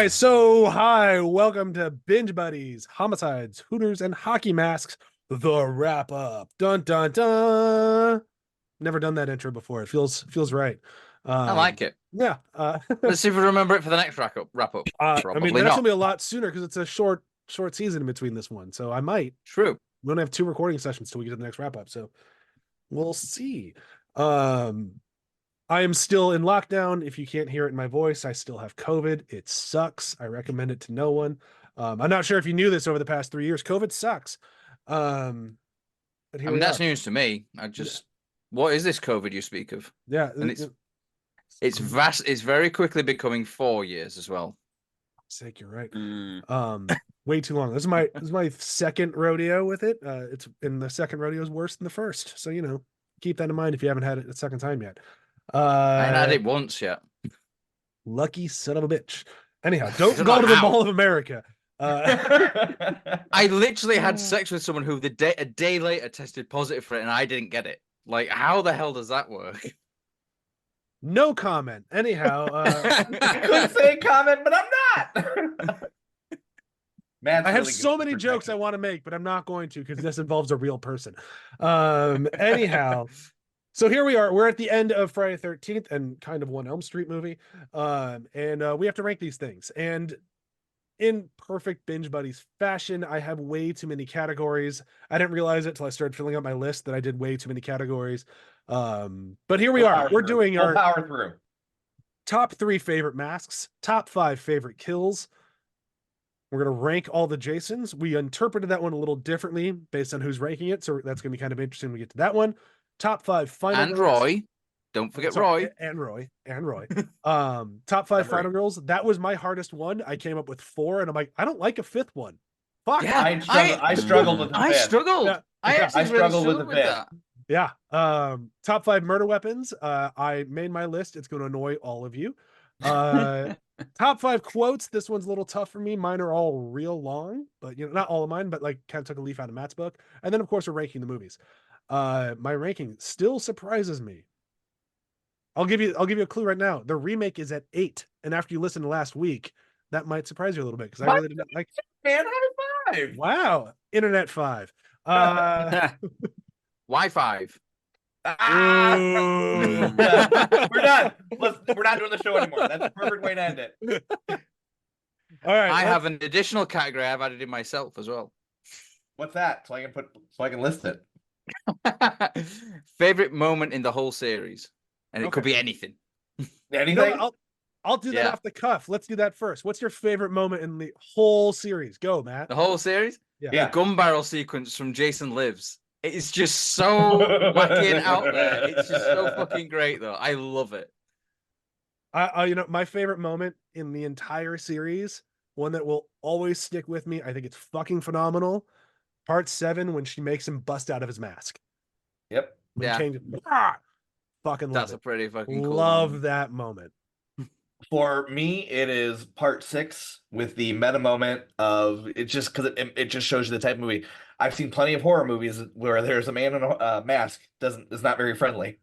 Hi, welcome to Binge Buddies, Homicides, Hooters, and Hockey Masks, the wrap up. Dun dun dun. Never done that intro before. It feels right. I like it. Yeah. Let's see if we remember it for the next wrap up. I mean Probably that's not. gonna be a lot sooner because it's a short season in between this one. So I might. True. We don't have 2 recording sessions till we get to the next wrap up. So we'll see. Um, I am still in lockdown. If you can't hear it in my voice, I still have COVID. It sucks. I recommend it to no one. I'm not sure if you knew this over the past 3 years. COVID sucks. But here I mean, we that's are. news to me. What is this COVID you speak of? Yeah, And it's vast. It's very quickly becoming 4 years as well. Sake, you're right. Mm. Way too long. This is my second rodeo with it. It's in the second rodeo is worse than the first. So keep that in mind if you haven't had it a second time yet. I ain't had it once yet. Lucky son of a bitch. Anyhow, don't don't go know to the how. Mall of America. I literally had sex with someone who a day later tested positive for it, and I didn't get it. Like, how the hell does that work? No comment. Anyhow, I could say comment, but I'm not. I have so many jokes I want to make, but I'm not going to because this involves a real person. Anyhow, so here we are. We're at the end of Friday the 13th and kind of one Elm Street movie. And we have to rank these things. And in perfect Binge Buddies fashion, I have way too many categories. I didn't realize it till I started filling out my list that I did way too many categories. But here we are. We're doing our power through top 3 favorite masks, top 5 favorite kills. We're going to rank all the Jasons. We interpreted that one a little differently based on who's ranking it. So that's going to be kind of interesting when we get to that one. Top 5 final And girls. Roy. Don't forget Sorry, Roy. And Roy. Top 5 final girls. That was my hardest one. I came up with 4 and I'm like, I don't like a 5th one. Fuck. Yeah, I struggled with the I fifth. struggled. Yeah. I actually I struggled really with the with fifth. that. Yeah. Top 5 murder weapons. I made my list. It's going to annoy all of you. Top 5 quotes. This one's a little tough for me. Mine are all real long, but not all of mine, but like kind of took a leaf out of Matt's book. And then of course we're ranking the movies. My ranking still surprises me. I'll give you a clue right now. The remake is at 8, and after you listen to last week, that might surprise you a little bit because I really did not like. Man, high five! Wow, Internet 5. Why 5? We're done. We're not doing the show anymore. That's the perfect way to end it. All right. I have an additional category I've added in myself as well. What's that? So I can list it. Favorite moment in the whole series, and it could be anything. Anything? I'll do that Yeah. off the cuff. Let's do that first. What's your favorite moment in the whole series? Go, Matt. The whole series? Yeah. The gun barrel sequence from Jason Lives. It's just so wacky and out there. It's just so fucking great, though. I love it. My favorite moment in the entire series, one that will always stick with me. I think it's fucking phenomenal. Part 7 when she makes him bust out of his mask. Yep. When Yeah. Fucking love That's it. a pretty fucking cool Love moment. that moment. For me, it is part 6 with the meta moment of it, just because it just shows you the type of movie. I've seen plenty of horror movies where there's a man in a mask is not very friendly.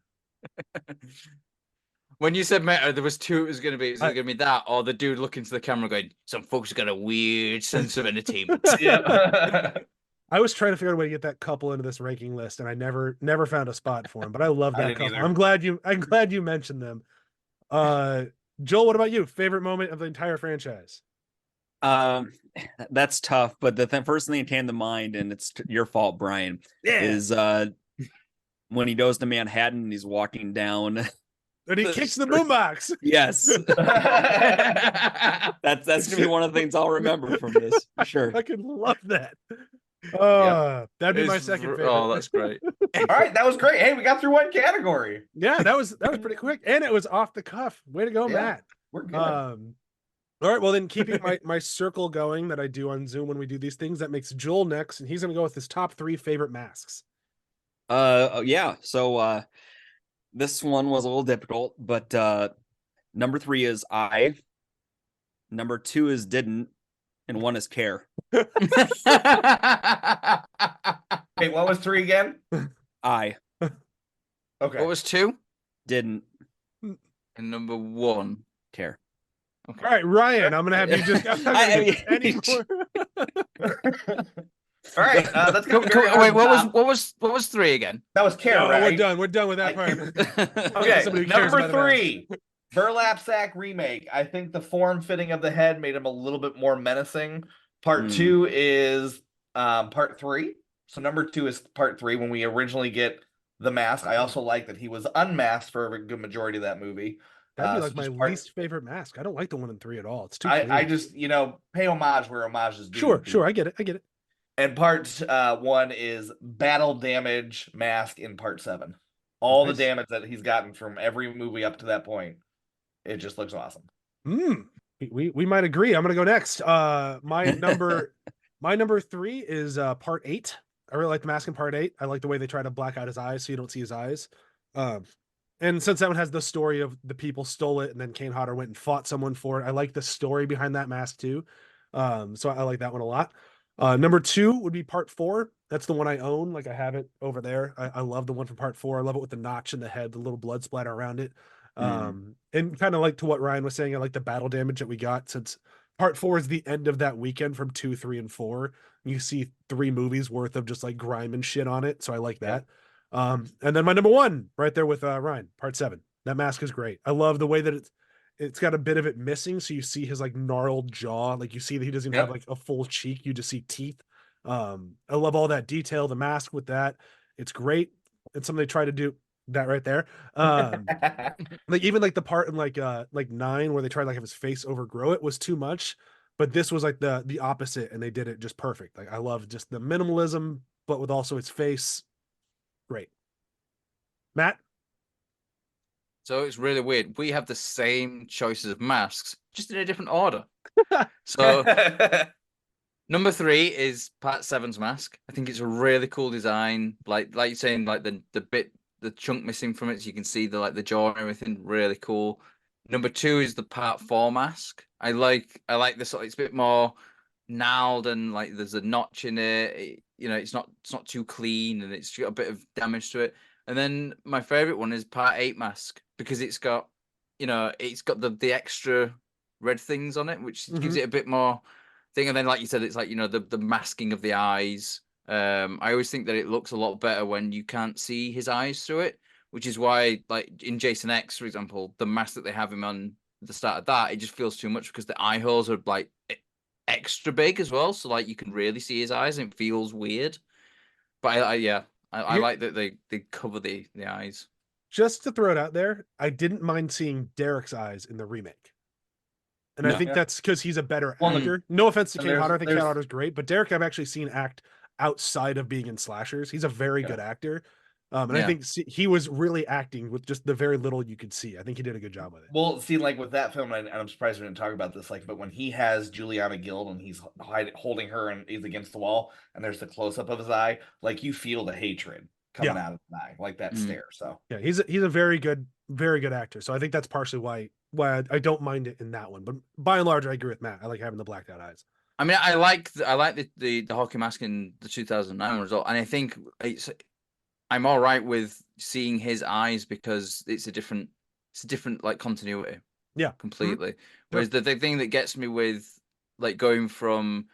When you said meta, there was 2 it was going to be. It was going to be that or the dude looking to the camera going, some folks got a weird sense of entertainment. Yeah. I was trying to figure out a way to get that couple into this ranking list, and I never found a spot for them. But I love that couple. either. I'm glad you mentioned them. Joel, what about you? Favorite moment of the entire franchise? That's tough, but the first thing that came to mind, and it's your fault, Bryan, is when he goes to Manhattan and he's walking down. And he kicks the boombox. Yes. That's gonna be one of the things I'll remember from this, for sure. I could love that. That'd be my second favorite. Oh, that's great. All right, that was great. Hey, we got through one category. Yeah, that was pretty quick, and it was off the cuff. Way to go, Yeah. Matt. We're good. All right, well then, keeping my circle going that I do on Zoom when we do these things, that makes Joel next, and he's gonna go with his top 3 favorite masks. Yeah. So this one was a little difficult, but number 3 is I. Number 2 is didn't, and 1 is care. Hey, what was 3 again? I Okay. What was 2? didn't And number 1. care. Okay. All right, Ryan, I'm gonna have you just. I'm not gonna give any more. All right, that's gonna be very Wait, hard to top. what was 3 again? That was Care, No, right? we're done. We're done with that part. Okay, Somebody who cares number about a mask. 3, Burlap Sack remake. I think the form fitting of the head made him a little bit more menacing. Part 2 is part 3. So number 2 is part 3 when we originally get the mask. I also like that he was unmasked for a good majority of that movie. That'd be like so my just part- least favorite mask. I don't like the one in 3 at all. It's too I clean. just pay homage where homage is due. Sure. I get it. And part 1 is battle damage mask in part 7. All Nice. the damage that he's gotten from every movie up to that point, it just looks awesome. We might agree. I'm gonna go next. My number 3 is part 8. I really like the mask in part 8. I like the way they try to black out his eyes so you don't see his eyes. And since that one has the story of the people stole it and then Kane Hodder went and fought someone for it, I like the story behind that mask too. So I like that one a lot. Number 2 would be part 4. That's the one I own. Like I have it over there. I love the one from part 4. I love it with the notch in the head, the little blood splatter around it. And kind of like to what Ryan was saying, I like the battle damage that we got since part 4 is the end of that weekend from 2, 3, and 4. You see 3 movies worth of just like grime and shit on it. So I like that. And then my number 1 right there with Ryan, part 7. That mask is great. I love the way that it's got a bit of it missing. So you see his like gnarled jaw. Like you see that he doesn't have like a full cheek. You just see teeth. I love all that detail. The mask with that. It's great. It's something they try to do that right there. Like even like the part in like 9 where they tried to like have his face overgrow it was too much. But this was like the opposite and they did it just perfect. Like I love just the minimalism, but with also his face. Great. Matt? So it's really weird. We have the same choices of masks, just in a different order. So number 3 is part 7's mask. I think it's a really cool design. Like you're saying, like the chunk missing from it, so you can see the jaw and everything. Really cool. Number 2 is the part 4 mask. I like this. It's a bit more gnarled and like there's a notch in it. It's not too clean and it's got a bit of damage to it. And then my favorite one is part 8 mask because it's got the extra red things on it, which gives it a bit more thing. And then, like you said, it's like the masking of the eyes. I always think that it looks a lot better when you can't see his eyes through it, which is why, like in Jason X, for example, the mask that they have him on at the start of that, it just feels too much because the eye holes are like extra big as well. So like you can really see his eyes and it feels weird. But I like that they cover the eyes. Just to throw it out there, I didn't mind seeing Derek's eyes in the remake. And I think that's because he's a better actor. No offense to Kane Hodder. I think Kane Hodder's great. But Derek I've actually seen act outside of being in slashers. He's a very good actor. And I think he was really acting with just the very little you could see. I think he did a good job with it. Well, see, like with that film, and I'm surprised we didn't talk about this, like, but when he has Juliana Guild and he's holding her and he's against the wall and there's the close-up of his eye, like you feel the hatred coming out of his eye, like that stare. So yeah, he's a very good actor. So I think that's partially why I don't mind it in that one. But by and large, I agree with Matt. I like having the blacked out eyes. I mean, I like the hockey mask in the 2009 result, and I think I'm all right with seeing his eyes because it's a different like continuity. Yeah, completely. Whereas the thing that gets me with like going from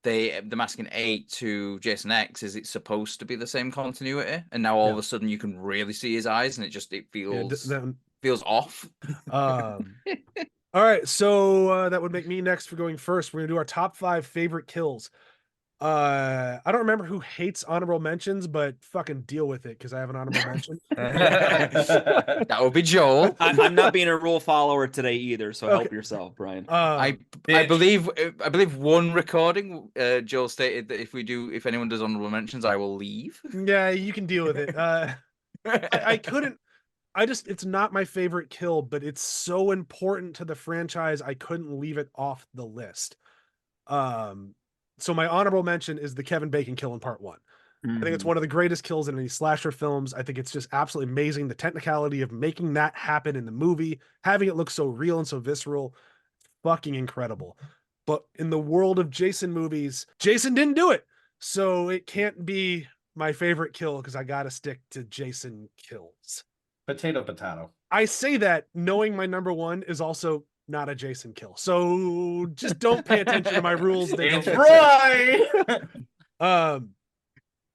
the mask in 8 to Jason X is it's supposed to be the same continuity, and now all of a sudden you can really see his eyes, and it feels off. All right, so that would make me next for going first. We're gonna do our top 5 favorite kills. I don't remember who hates honorable mentions, but fucking deal with it because I have an honorable mention. That would be Joel. I'm not being a rule follower today either, so help yourself, Brian. I believe one recording, Joel stated that if anyone does honorable mentions, I will leave. Yeah, you can deal with it. I couldn't. It's not my favorite kill, but it's so important to the franchise. I couldn't leave it off the list. So my honorable mention is the Kevin Bacon kill in part 1. I think it's one of the greatest kills in any slasher films. I think it's just absolutely amazing. The technicality of making that happen in the movie, having it look so real and so visceral, fucking incredible. But in the world of Jason movies, Jason didn't do it. So it can't be my favorite kill because I got to stick to Jason kills. Potato. I say that knowing my number 1 is also not a Jason kill. So just don't pay attention to my rules. They It's don't make Bryan.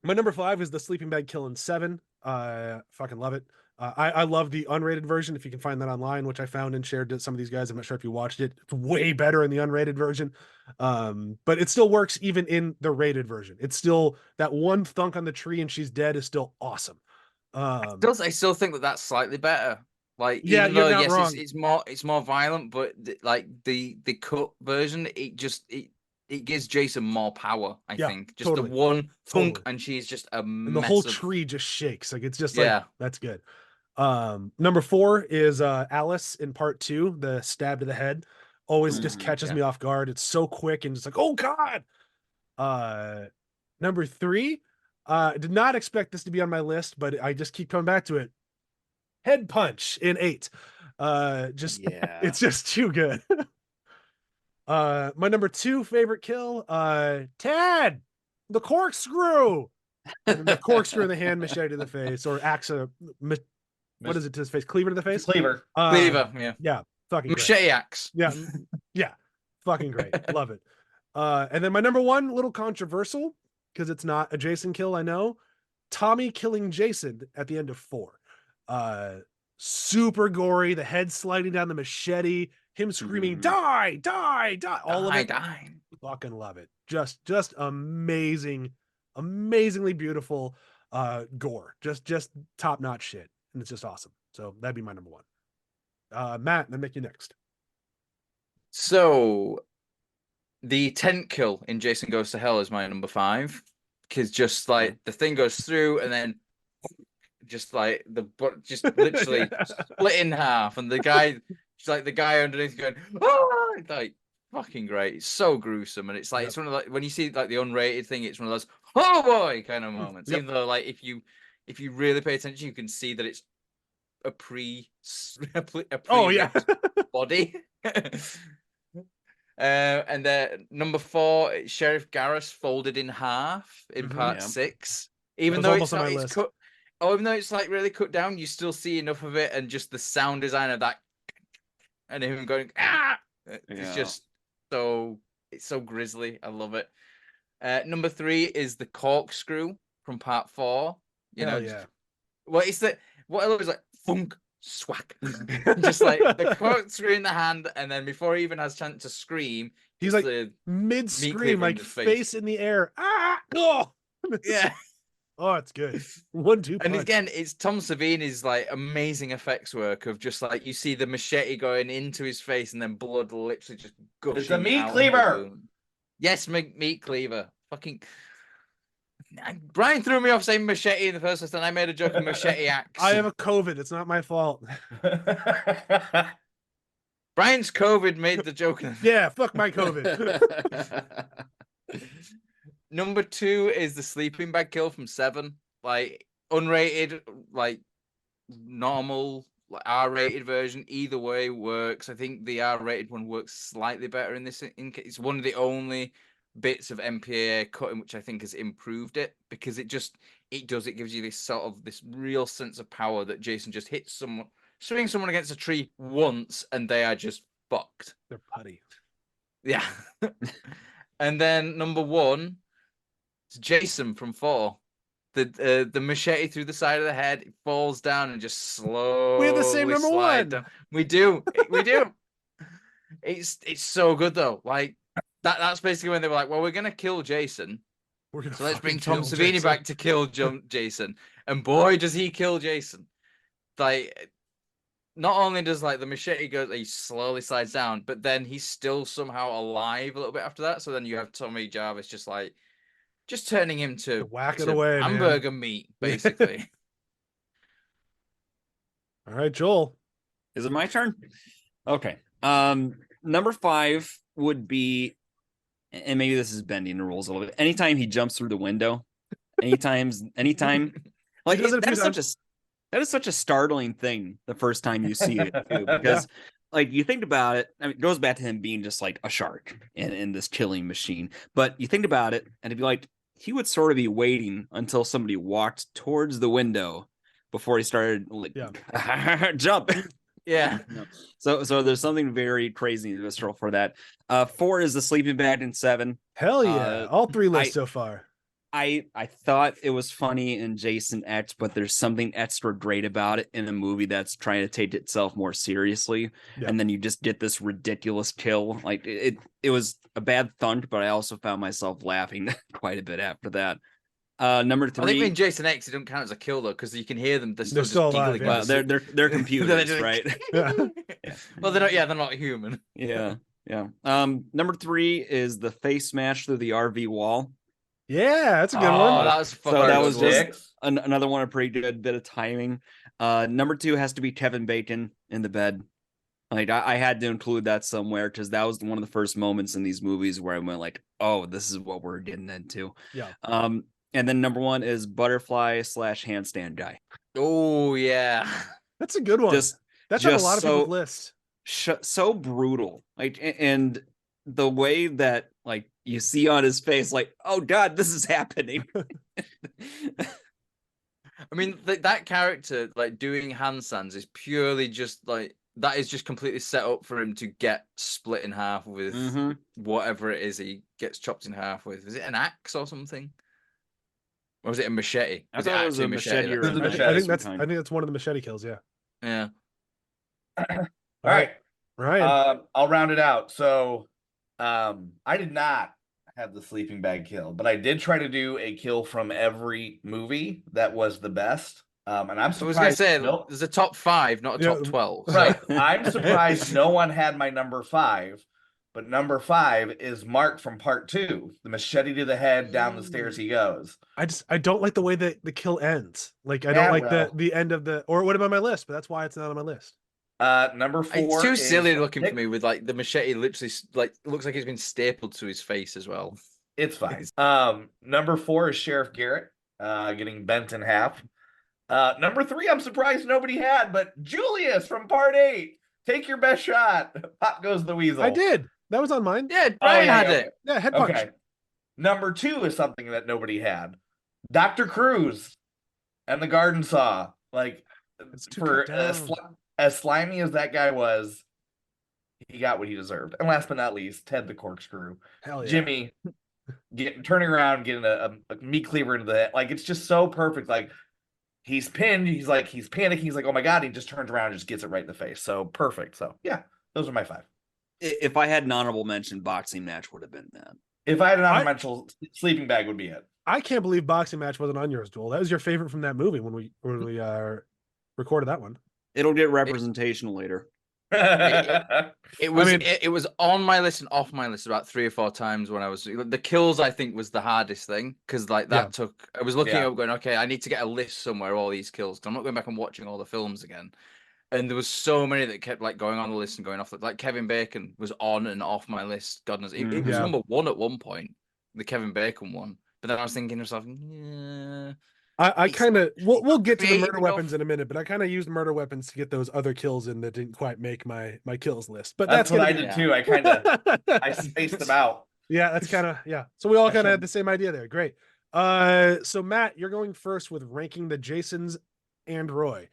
My number 5 is the sleeping bag kill in 7. Fucking love it. I love the unrated version if you can find that online, which I found and shared to some of these guys. I'm not sure if you watched it. It's way better in the unrated version. But it still works even in the rated version. It's still that one thunk on the tree and she's dead is still awesome. I still think that that's slightly better. Like, Yeah, even you're though not yes, wrong. it's more violent, but the cut version, it gives Jason more power. I Yeah, think just totally. the one thunk, Totally. and she's just a And the mess whole of... tree just shakes. Like it's just Yeah. like that's good. Number 4 is Alice in part 2, the stab to the head. Always just catches me off guard. It's so quick and just like, oh God. Number 3, did not expect this to be on my list, but I just keep coming back to it. Head punch in 8. It's just too good. My number 2 favorite kill, Tad, the corkscrew. And then the corkscrew in the hand, machete to the face, or axe. What is it to his face? Cleaver to the face. Cleaver. Cleaver, yeah. Yeah, fucking great. Machete axe. Yeah, yeah, fucking great. Love it. And then my number 1, little controversial because it's not a Jason kill. I know. Tommy killing Jason at the end of 4. Super gory. The head sliding down the machete. Him screaming, "Die, die, die!" All of it. Die. Fucking love it. Just amazing, amazingly beautiful gore. Just top notch shit, and it's just awesome. So that'd be my number 1. Matt, then make you next. So the tent kill in Jason Goes to Hell is my number 5, because just like the thing goes through and then just like just literally split in half, and the guy underneath going, oh, like fucking great. It's so gruesome, and it's like it's one of like when you see like the unrated thing, it's one of those oh boy kind of moments. Even though like if you really pay attention, you can see that it's a pre oh yeah body. And then number 4, Sheriff Garris folded in half in part 6. Even though it's not, it's cut. Oh, even though it's like really cut down, you still see enough of it, and just the sound design of that, and him going ah, it's just it's so grisly. I love it. Number 3 is the corkscrew from part 4. You know, what I love is like funk swack, just like the corkscrew in the hand, and then before he even has a chance to scream, he's like mid scream, like face in the air. Ah, oh, yeah. Oh, it's good. 1-2 punch. And again, it's Tom Savini's like amazing effects work of just like you see the machete going into his face and then blood literally just gushing. It's a meat cleaver. Yes, meat cleaver. Fucking Bryan threw me off saying machete in the first place, and I made a joke of machete axe. I have a COVID. It's not my fault. Bryan's COVID made the joke. Yeah, fuck my COVID. Number 2 is the sleeping bag kill from 7. Like unrated, like normal, like R-rated version. Either way works. I think the R-rated one works slightly better in this. It's one of the only bits of MPAA cutting which I think has improved it, because it gives you this sort of this real sense of power that Jason just hits someone, swings someone against a tree once, and they are just fucked. They're putty. Yeah. And then number 1. It's Jason from 4. The machete through the side of the head, it falls down and just slowly. We have the same number 1. Down. We do. It's so good though. Like that's basically when they were like, well, we're gonna kill Jason. So let's bring Tom Savini back to kill Jason. And boy, does he kill Jason. Like not only does like the machete go, he slowly slides down, but then he's still somehow alive a little bit after that. So then you have Tommy Jarvis just turning him to whack it away, hamburger meat, basically. All right, Joel. Is it my turn? Okay. Number 5 would be, and maybe this is bending the rules a little bit. Anytime he jumps through the window, anytime, like that is such a startling thing the first time you see it, too, because like you think about it, I mean, it goes back to him being just like a shark in this killing machine. But you think about it, and it'd be like he would sort of be waiting until somebody walked towards the window before he started like jump. Yeah. No. So there's something very crazy and visceral for that. 4 is the sleeping bag, and 7. Hell yeah. All 3 lists so far. I thought it was funny in Jason X, but there's something extra great about it in a movie that's trying to take itself more seriously. Yeah. And then you just get this ridiculous kill. Like it was a bad thunk, but I also found myself laughing quite a bit after that. Number 3. I think in Jason X, it don't count as a kill though, because you can hear them. They're still just still alive, giggling. yeah. Well, they're computers, just- right? Yeah. Well, they're not. Yeah, they're not human. Yeah. Number 3 is the face smash through the RV wall. Yeah, that's a good Oh, one. that was So fucking that was good. just another one, a pretty good bit of timing. Number 2 has to be Kevin Bacon in the bed. Like I had to include that somewhere because that was one of the first moments in these movies where I went like, oh, this is what we're getting into. Yeah. And then number 1 is butterfly / handstand guy. Oh yeah. That's a good one. That's on a just lot of people's lists. So brutal. Like, and the way that like you see on his face, like, oh God, this is happening. I mean, that character, like doing handstands, is purely just like that is just completely set up for him to get split in half with whatever it is he gets chopped in half with. Is it an axe or something? Or was it a machete? I thought it was actually a machete or This a is a knife machete. of I some think kind. that's one of the machete kills. Yeah. Yeah. All right. Ryan. I'll round it out. So, I did not have the sleeping bag kill, but I did try to do a kill from every movie that was the best. And I'm I was surprised. gonna say no, there's a top 5, not a Yeah, top 12. right. I'm surprised no one had my number 5, but number 5 is Mark from part 2. The machete to the head, down the stairs he goes. I don't like the way that the kill ends. Like I Yeah, don't like well. the end of the, or it would have been on my list, but that's why it's not on my list. Number 4 It's too is silly looking for Nick- me with like the machete literally like looks like it's been stapled to his face as well. It's fine. Number 4 is Sheriff Garrett, getting bent in half. Number 3, I'm surprised nobody had, but Julius from part 8. Take your best shot. Pop goes the weasel. I did. That was on mine. Yeah, Bryan had okay. it. Yeah, head punch. Okay. Number 2 is something that nobody had. Dr. Cruz and the garden saw. Like, It's too for cut down. as slimy as that guy was, he got what he deserved. And last but not least, Ted the corkscrew. Hell yeah. Jimmy turning around, getting a meat cleaver into the head. Like, it's just so perfect. Like, he's pinned. He's panicking. He's like, oh my God. He just turns around and just gets it right in the face. So perfect. So yeah, those are my 5. If I had an honorable mention, boxing match would have been that. If I had an honorable sleeping bag, would be it. I can't believe boxing match wasn't on yours, Joel. That was your favorite from that movie when we recorded that one. It'll get representation later. It was mean- it was on my list and off my list about 3 or 4 times when I was the kills. I think was the hardest thing because like that took. I was looking Yeah. up going, okay, I need to get a list somewhere of all these kills. 'Cause I'm not going back and watching all the films again. And there was so many that kept like going on the list and going off. Like Kevin Bacon was on and off my list. God knows, it was Yeah. number 1 at one point, the Kevin Bacon one. But then I was thinking to myself, yeah. I It's kind of we'll get to the creative murder enough. weapons in a minute, but I kind of used murder weapons to get those other kills in that didn't quite make my kills list. But That's what I gonna did Yeah. too. I kind of I spaced them out. Yeah, that's kind of yeah. So we all I kind of had shouldn't- the same idea there. Great. So Matt, you're going first with ranking the Jasons and Roy.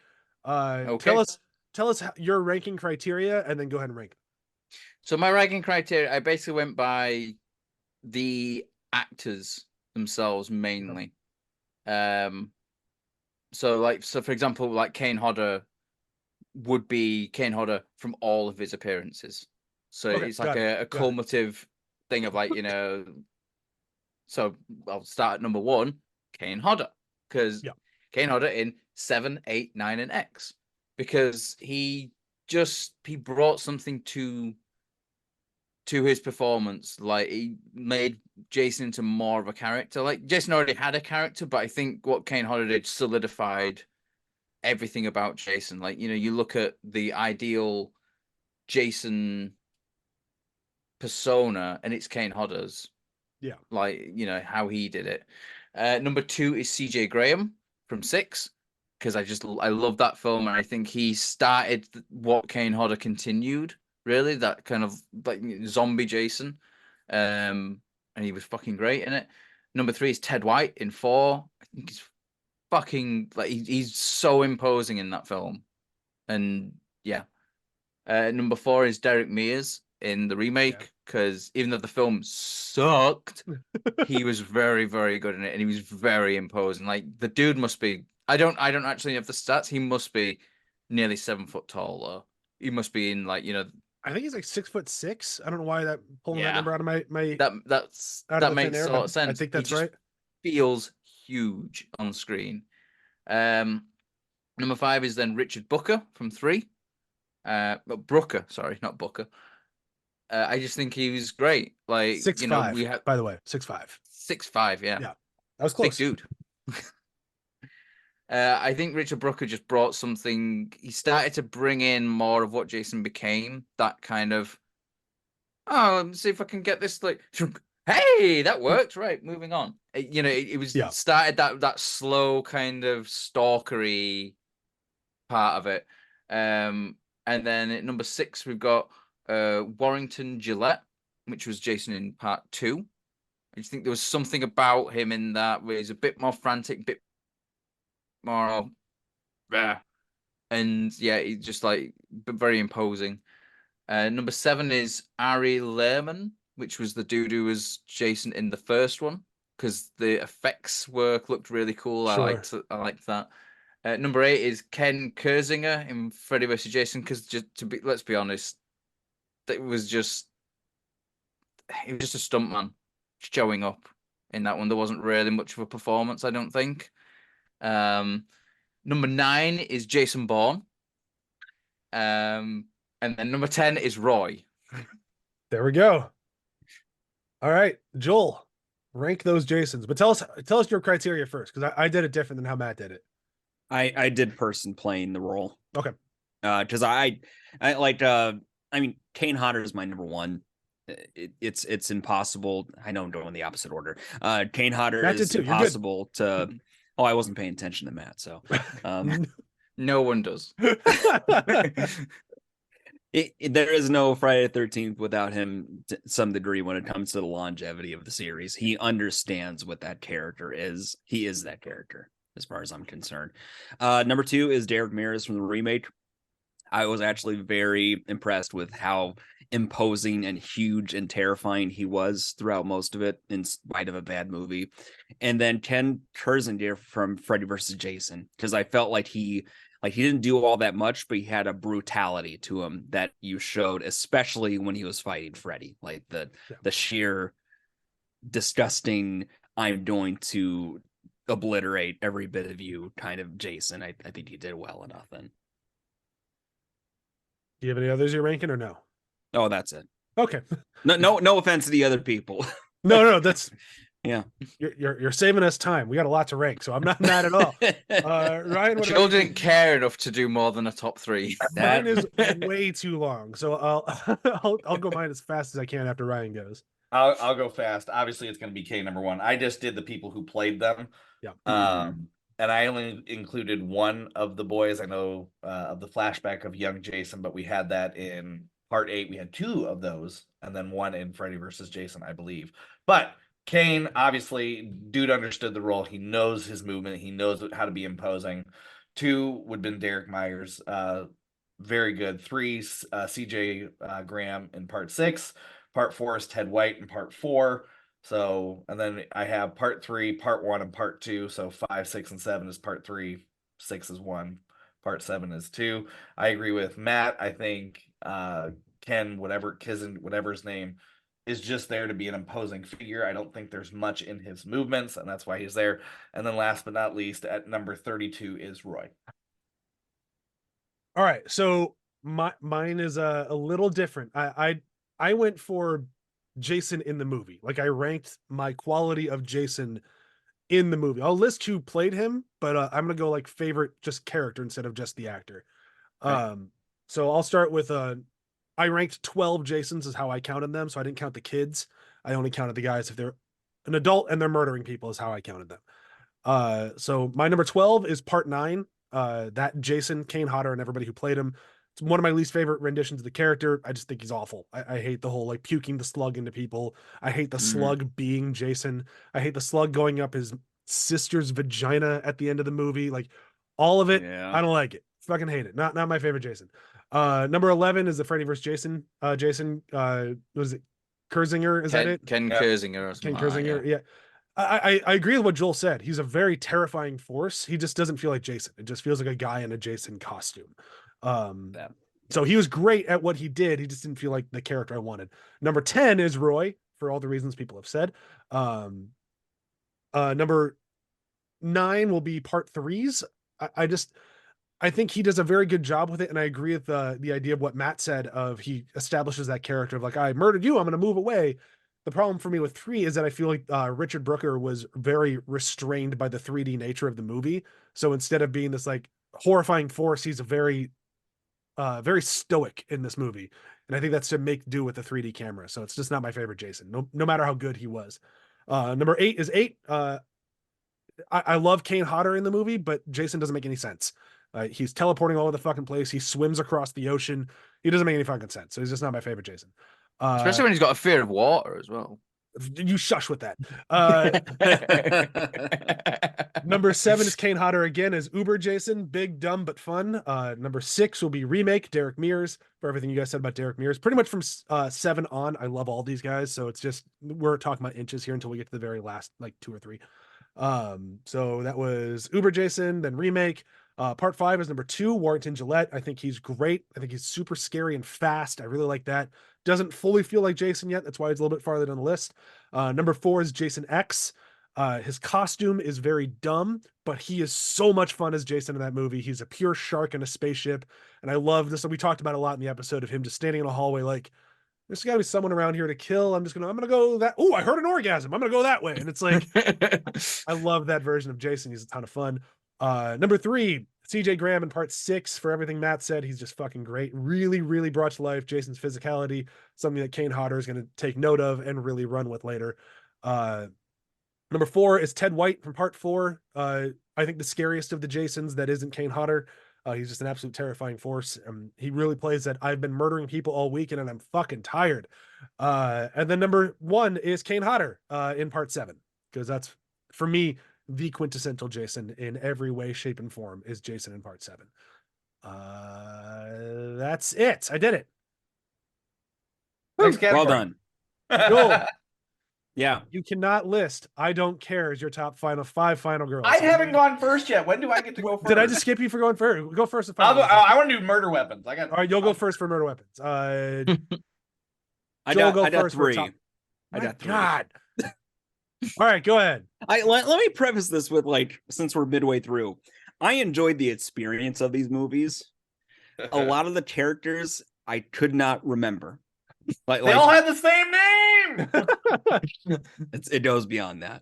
Okay. Tell us your ranking criteria, and then go ahead and rank. So my ranking criteria, I basically went by the actors themselves mainly. So for example, like Kane Hodder would be Kane Hodder from all of his appearances. So Okay, it's like got a cumulative thing of like, so I'll start at number 1, Kane Hodder. Because Yeah. Kane Hodder in 7, 8, 9, and X. Because he brought something to his performance. Like he made Jason into more of a character. Like Jason already had a character, but I think what Kane Hodder did solidified everything about Jason. Like, you look at the ideal Jason persona and it's Kane Hodder's. Yeah. Like, how he did it. Number 2 is CJ Graham from 6. Because I love that film, and I think he started what Kane Hodder continued. Really, that kind of like zombie Jason, and he was fucking great in it. Number 3 is Ted White in 4. I think he's fucking like he's so imposing in that film, and yeah, Number 4 is Derek Mears in the remake, because even though the film sucked, he was very, very good in it, and he was very imposing. Like, the dude must be. I don't actually have the stats. He must be nearly 7 foot tall, though. He must be in, like, I think he's like 6'6". I don't know why pulling that Yeah. number out of my that out of the makes thin air, sort but of sense. I think He that's just right. feels huge on screen. Number 5 is then Richard Booker from 3. But Brooker, sorry, not Booker. I just think he was great. Like, 6'5", we have by the way, 6'5". 6'5", yeah. Yeah, that was close. Big dude. I think Richard Brooker just brought something. He started to bring in more of what Jason became. That kind of, let's see if I can get this. Like, hey, that worked. Right, moving on. It was started that slow kind of stalkery part of it. And then at number 6 we've got Warrington Gillette, which was Jason in part 2. I just think there was something about him in that where he's a bit more frantic, bit more, and yeah, he's just like very imposing. Number 7 is Ari Lehman, which was the dude who was Jason in the first one, because the effects work looked really cool. Sure. I liked that. Number 8 is Ken Kersinger in Freddy vs. Jason, because let's be honest, it was just a stuntman showing up in that one. There wasn't really much of a performance, I don't think. Number 9 is Jason Bourne. And then number 10 is Roy. There we go. All right, Joel, rank those Jasons, but tell us your criteria first, because I did it different than how Matt did it. I did person playing the role. Okay. Because I liked. I mean, Kane Hodder is my number 1. It's impossible. I know I'm doing the opposite order. Kane Hodder Matt did is too. You're impossible to. Oh, I wasn't paying attention to Matt, so. No one does. There is no Friday the 13th without him to some degree when it comes to the longevity of the series. He understands what that character is. He is that character, as far as I'm concerned. Number 2 is Derek Mears from the remake. I was actually very impressed with how imposing and huge and terrifying he was throughout most of it, in spite of a bad movie. And then Ken Kersinger from Freddy vs. Jason, because I felt like he didn't do all that much, but he had a brutality to him that you showed, especially when he was fighting Freddy. Like the sheer disgusting, I'm going to obliterate every bit of you kind of Jason. I think he did well enough then. Do you have any others you're ranking or no? Oh, that's it. Okay. No offense to the other people. No, that's yeah. You're saving us time. We got a lot to rank, so I'm not mad at all. Ryan, what Joel didn't care enough to do more than a top 3. Mine is way too long, so I'll go mine as fast as I can after Ryan goes. I'll go fast. Obviously, it's going to be K number 1. I just did the people who played them. Yeah. And I only included one of the boys. I know of the flashback of young Jason, but we had that in part 8. We had 2 of those, and then 1 in Freddy vs. Jason, I believe. But Kane, obviously, dude understood the role. He knows his movement. He knows how to be imposing. 2 would have been Derek Myers. Very good. 3, CJ Graham in part 6. Part 4 is Ted White in part 4. So, and then I have part 3, part 1, and part 2. So 5, 6, and 7 is part 3. 6 is 1. Part 7 is 2. I agree with Matt. I think Ken, whatever his name, is just there to be an imposing figure. I don't think there's much in his movements, and that's why he's there. And then last but not least, at number 32 is Roy. All right, so mine is a little different. I went for Jason in the movie. Like, I ranked my quality of Jason in the movie. I'll list who played him, but I'm gonna go like favorite just character instead of just the actor. Right. So I'll start with I ranked 12 Jasons is how I counted them. So I didn't count the kids. I only counted the guys if they're an adult and they're murdering people is how I counted them. So my number 12 is part 9. That Jason, Kane Hodder, and everybody who played him. It's one of my least favorite renditions of the character. I just think he's awful. I hate the whole like puking the slug into people. I hate the slug being Jason. I hate the slug going up his sister's vagina at the end of the movie. Like all of it, Yeah. I don't like it. Fucking hate it. Not my favorite Jason. Number 11 is the Freddy vs. Jason. Jason, what is it? Kurzinger, is that it? Ken Yep. Kersinger or Ken something like that, Kurzinger, yeah. I agree with what Joel said. He's a very terrifying force. He just doesn't feel like Jason. It just feels like a guy in a Jason costume. Yeah. So he was great at what he did. He just didn't feel like the character I wanted. Number 10 is Roy, for all the reasons people have said. Number 9 will be part 3s. I think he does a very good job with it, and I agree with the idea of what Matt said of he establishes that character of like, I murdered you, I'm going to move away. The problem for me with 3 is that I feel like Richard Brooker was very restrained by the 3D nature of the movie. So instead of being this like horrifying force, he's a very stoic in this movie. And I think that's to make do with the 3D camera. So it's just not my favorite Jason, no matter how good he was. Number 8 is 8. I love Kane Hodder in the movie, but Jason doesn't make any sense. He's teleporting all over the fucking place. He swims across the ocean. He doesn't make any fucking sense. So he's just not my favorite Jason. Especially when he's got a fear of water as well. You shush with that. Number 7 is Kane Hodder again as Uber Jason. Big, dumb, but fun. Number 6 will be Remake, Derek Mears. For everything you guys said about Derek Mears. Pretty much from 7 on, I love all these guys. So it's just, we're talking about inches here until we get to the very last, like 2 or 3. So that was Uber Jason, then Remake. Part 5 is number 2, Warrington Gillette. I think he's great. I think he's super scary and fast. I really like that. Doesn't fully feel like Jason yet. That's why it's a little bit farther down the list. Number 4 is Jason X. His costume is very dumb, but he is so much fun as Jason in that movie. He's a pure shark in a spaceship. And I love this. We talked about a lot in the episode of him just standing in a hallway like, there's got to be someone around here to kill. I'm going to go that. Oh, I heard an orgasm. I'm going to go that way. And it's like, I love that version of Jason. He's a ton of fun. Number 3, CJ Graham in part 6. For everything Matt said, he's just fucking great. Really, really brought to life Jason's physicality, something that Kane Hodder is going to take note of and really run with later. Number 4 is Ted White from part 4. I think the scariest of the Jasons that isn't Kane Hodder. He's just an absolute terrifying force. He really plays that I've been murdering people all weekend and I'm fucking tired. And then number 1 is Kane Hodder in part 7, because that's, for me, the quintessential Jason in every way, shape, and form is Jason in part 7. That's it. I did it. Next Well category. done. Joel, Yeah. you cannot list I Don't Care as your top 5 final girls. I haven't gone first yet. When do I get to go first? Did I just skip you for going first? Go first. I'll go, I want to do murder weapons. I got. All right, you'll go first for murder weapons. I Joel, got, go I got first for 3. top- I got 3. God. All right, go ahead. Let me preface this with, like, since we're midway through, I enjoyed the experience of these movies. A lot of the characters I could not remember. They all had the same name. It goes beyond that.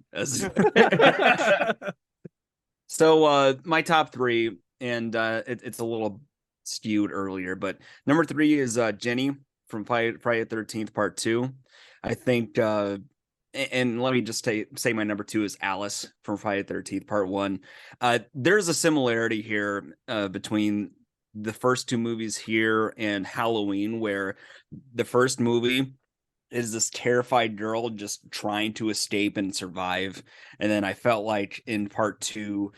So my top 3, and it's a little skewed earlier, but number 3 is Jenny from Friday the 13th Part 2. I think, and let me just say my number 2 is Alice from Friday the 13th Part 1. There's a similarity here between the first 2 movies here and Halloween, where the first movie is this terrified girl just trying to escape and survive. And then I felt like in part 2,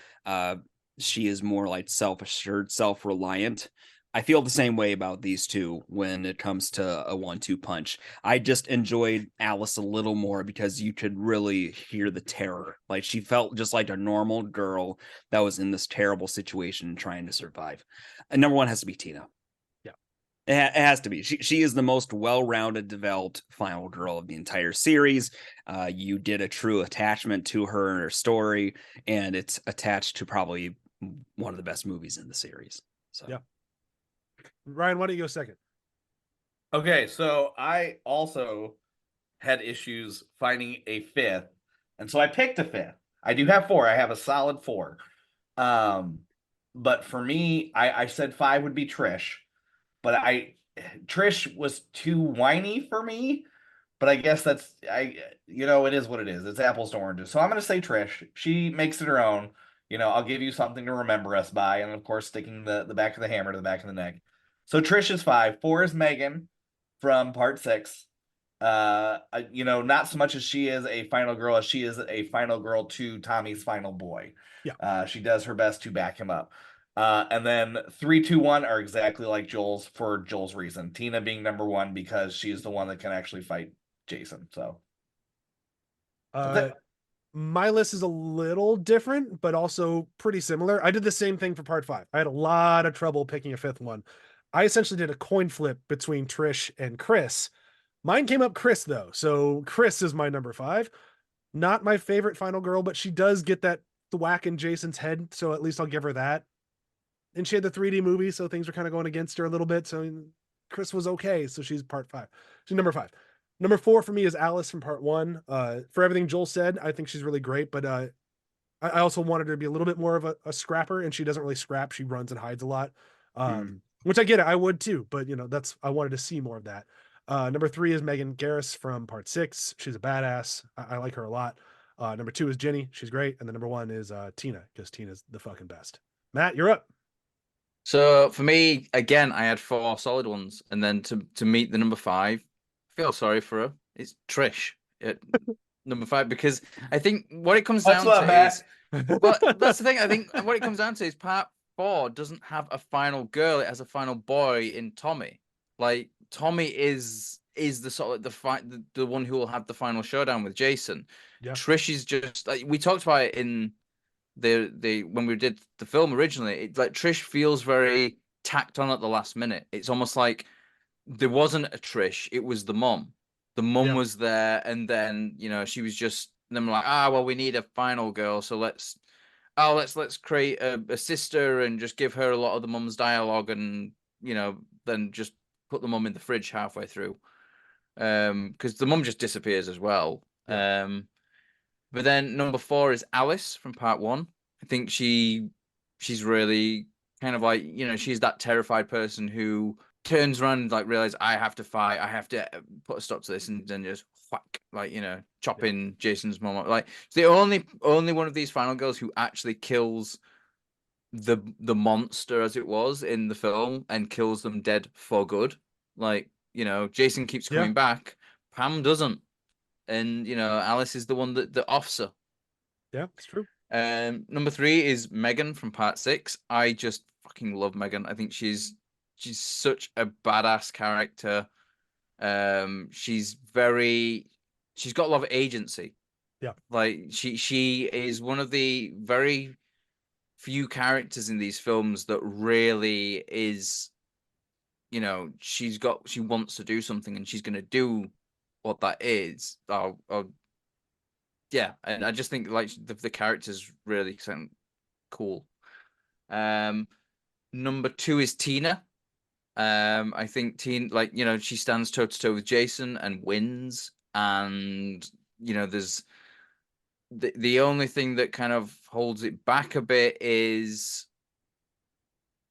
she is more like self-assured, self-reliant. I feel the same way about these two when it comes to a 1-2 punch. I just enjoyed Alice a little more because you could really hear the terror. Like, she felt just like a normal girl that was in this terrible situation trying to survive. And number 1 has to be Tina. Yeah. It has to be. She is the most well-rounded, developed final girl of the entire series. You did a true attachment to her and her story, and it's attached to probably one of the best movies in the series. So yeah. Ryan, why don't you go second? Okay, so I also had issues finding a 5th, and so I picked a 5th. I do have 4. I have a solid 4. But for me, I said 5 would be Trish, but Trish was too whiny for me. But I guess it is what it is. It's apples to oranges. So I'm going to say Trish. She makes it her own. I'll give you something to remember us by, and of course, sticking the back of the hammer to the back of the neck. So Trish is 5. 4 is Megan from part 6. Not so much as she is a final girl as she is a final girl to Tommy's final boy. Yeah. She does her best to back him up. And then 3, 2, 1 are exactly like Joel's for Joel's reason. Tina being number 1 because she's the one that can actually fight Jason. So that's it. My list is a little different, but also pretty similar. I did the same thing for part 5. I had a lot of trouble picking a 5th one. I essentially did a coin flip between Trish and Chris. Mine came up Chris though. So Chris is my number 5. Not my favorite final girl, but she does get that thwack in Jason's head. So at least I'll give her that. And she had the 3D movie, so things were kind of going against her a little bit. So Chris was okay. So she's part 5. She's number 5. Number 4 for me is Alice from part 1. For everything Joel said, I think she's really great, but I also wanted her to be a little bit more of a scrapper, and she doesn't really scrap. She runs and hides a lot. Which I get it. I would too, but I wanted to see more of that. Number 3 is Megan Garris from part 6. She's a badass. I like her a lot. Number 2 is Jenny. She's great. And then number 1 is Tina, because Tina's the fucking best. Matt, you're up. So for me, again, I had 4 solid ones, and then to meet the number 5, I feel sorry for her. It's Trish at number 5, because I think what it comes down to is, well, that's the thing. I think what it comes down to is part 4 doesn't have a final girl; it has a final boy in Tommy. Like Tommy is the sort of the one who will have the final showdown with Jason. Yeah. Trish is just like we talked about it in the when we did the film originally. It, like Trish feels very tacked on at the last minute. It's almost like there wasn't a Trish; it was the mom. The mum was there, and then she was just. Them like, well, we need a final girl, so let's create a sister and just give her a lot of the mum's dialogue, and then just put the mum in the fridge halfway through, because the mum just disappears as well. But then number 4 is Alice from part 1. I think she's really kind of like she's that terrified person who turns around and like realizes I have to fight, I have to put a stop to this, and then just whack, like chopping Jason's mom. Like it's the only one of these final girls who actually kills the monster as it was in the film and kills them dead for good. Like Jason keeps coming back, Pam doesn't, and Alice is the one that offs her. Yeah, it's true. Number 3 is Megan from part 6. I just fucking love Megan. I think she's such a badass character. She's got a lot of agency. Yeah. Like she is one of the very few characters in these films that really is, she wants to do something and she's going to do what that is. Yeah. And I just think like the characters really sound cool. Number 2 is Tina. I think Tina, she stands toe to toe with Jason and wins. And there's the only thing that kind of holds it back a bit is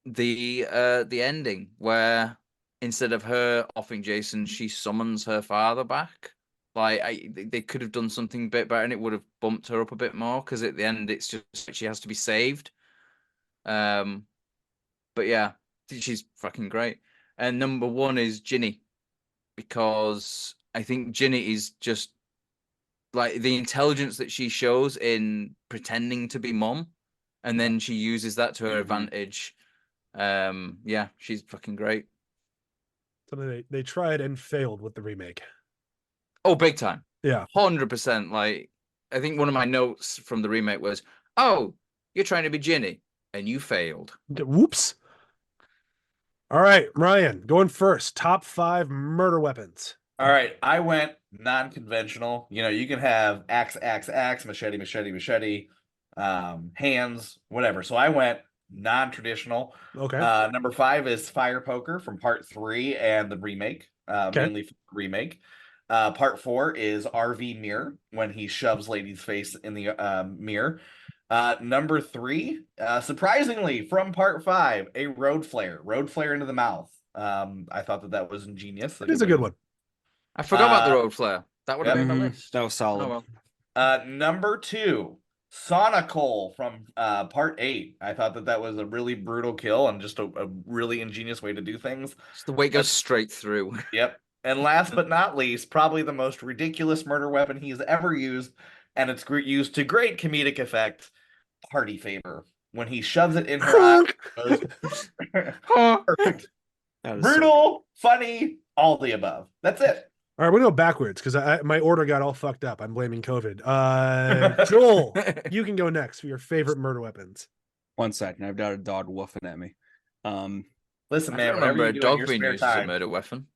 the ending, where instead of her offing Jason, she summons her father back. Like they could have done something a bit better, and it would have bumped her up a bit more, because at the end it's just she has to be saved. But yeah, she's fucking great. And number 1 is Ginny, because I think Ginny is just like the intelligence that she shows in pretending to be mom, and then she uses that to her advantage. Yeah, she's fucking great. Something they tried and failed with the remake. Oh, big time. Yeah. 100%. Like, I think one of my notes from the remake was, "Oh, you're trying to be Ginny and you failed." Whoops. All right, Ryan, going first. Top 5 murder weapons. All right, I went non-conventional. You can have axe, machete, machete, hands, whatever. So I went non-traditional. Okay. Number 5 is fire poker from part 3 and the remake, mainly from the remake. Part 4 is RV mirror, when he shoves lady's face in the mirror. Number 3, surprisingly, from part 5, a road flare into the mouth. I thought that was ingenious. It is a good one. I forgot about the road flare. That would have made my list. That was solid. Oh, well. Number 2, Sonicole from part 8. I thought that was a really brutal kill and just a really ingenious way to do things. Just the way it goes straight through. Yep. And last but not least, probably the most ridiculous murder weapon he's ever used, and it's used to great comedic effect, party favor. when he shoves it in her eye. Perfect. That is so Brutal, funny, all the above. That's it. All right, we're gonna go backwards because my order got all fucked up. I'm blaming COVID. Joel, you can go next for your favorite murder weapons. 1 second. I've got a dog woofing at me. Listen, I man, remember whatever a you do in dog your being spare used as a time. murder weapon.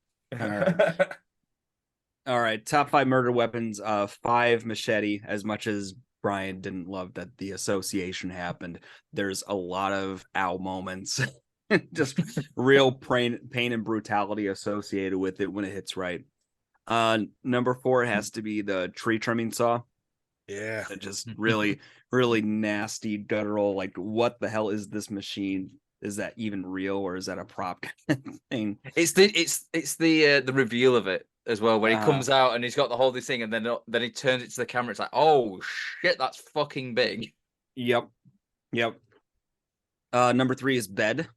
All right, top 5 murder weapons. 5 machete. As much as Bryan didn't love that the association happened, there's a lot of ow moments, just real pain and brutality associated with it when it hits right. Number 4 has to be the tree trimming saw. Yeah. It just really, really nasty, guttural. Like, what the hell is this machine? Is that even real, or is that a prop kind of thing? It's the reveal of it as well, when he comes out and he's got the whole this thing, and then he turns it to the camera. It's like, oh shit, that's fucking big. Yep. Number 3 is bed.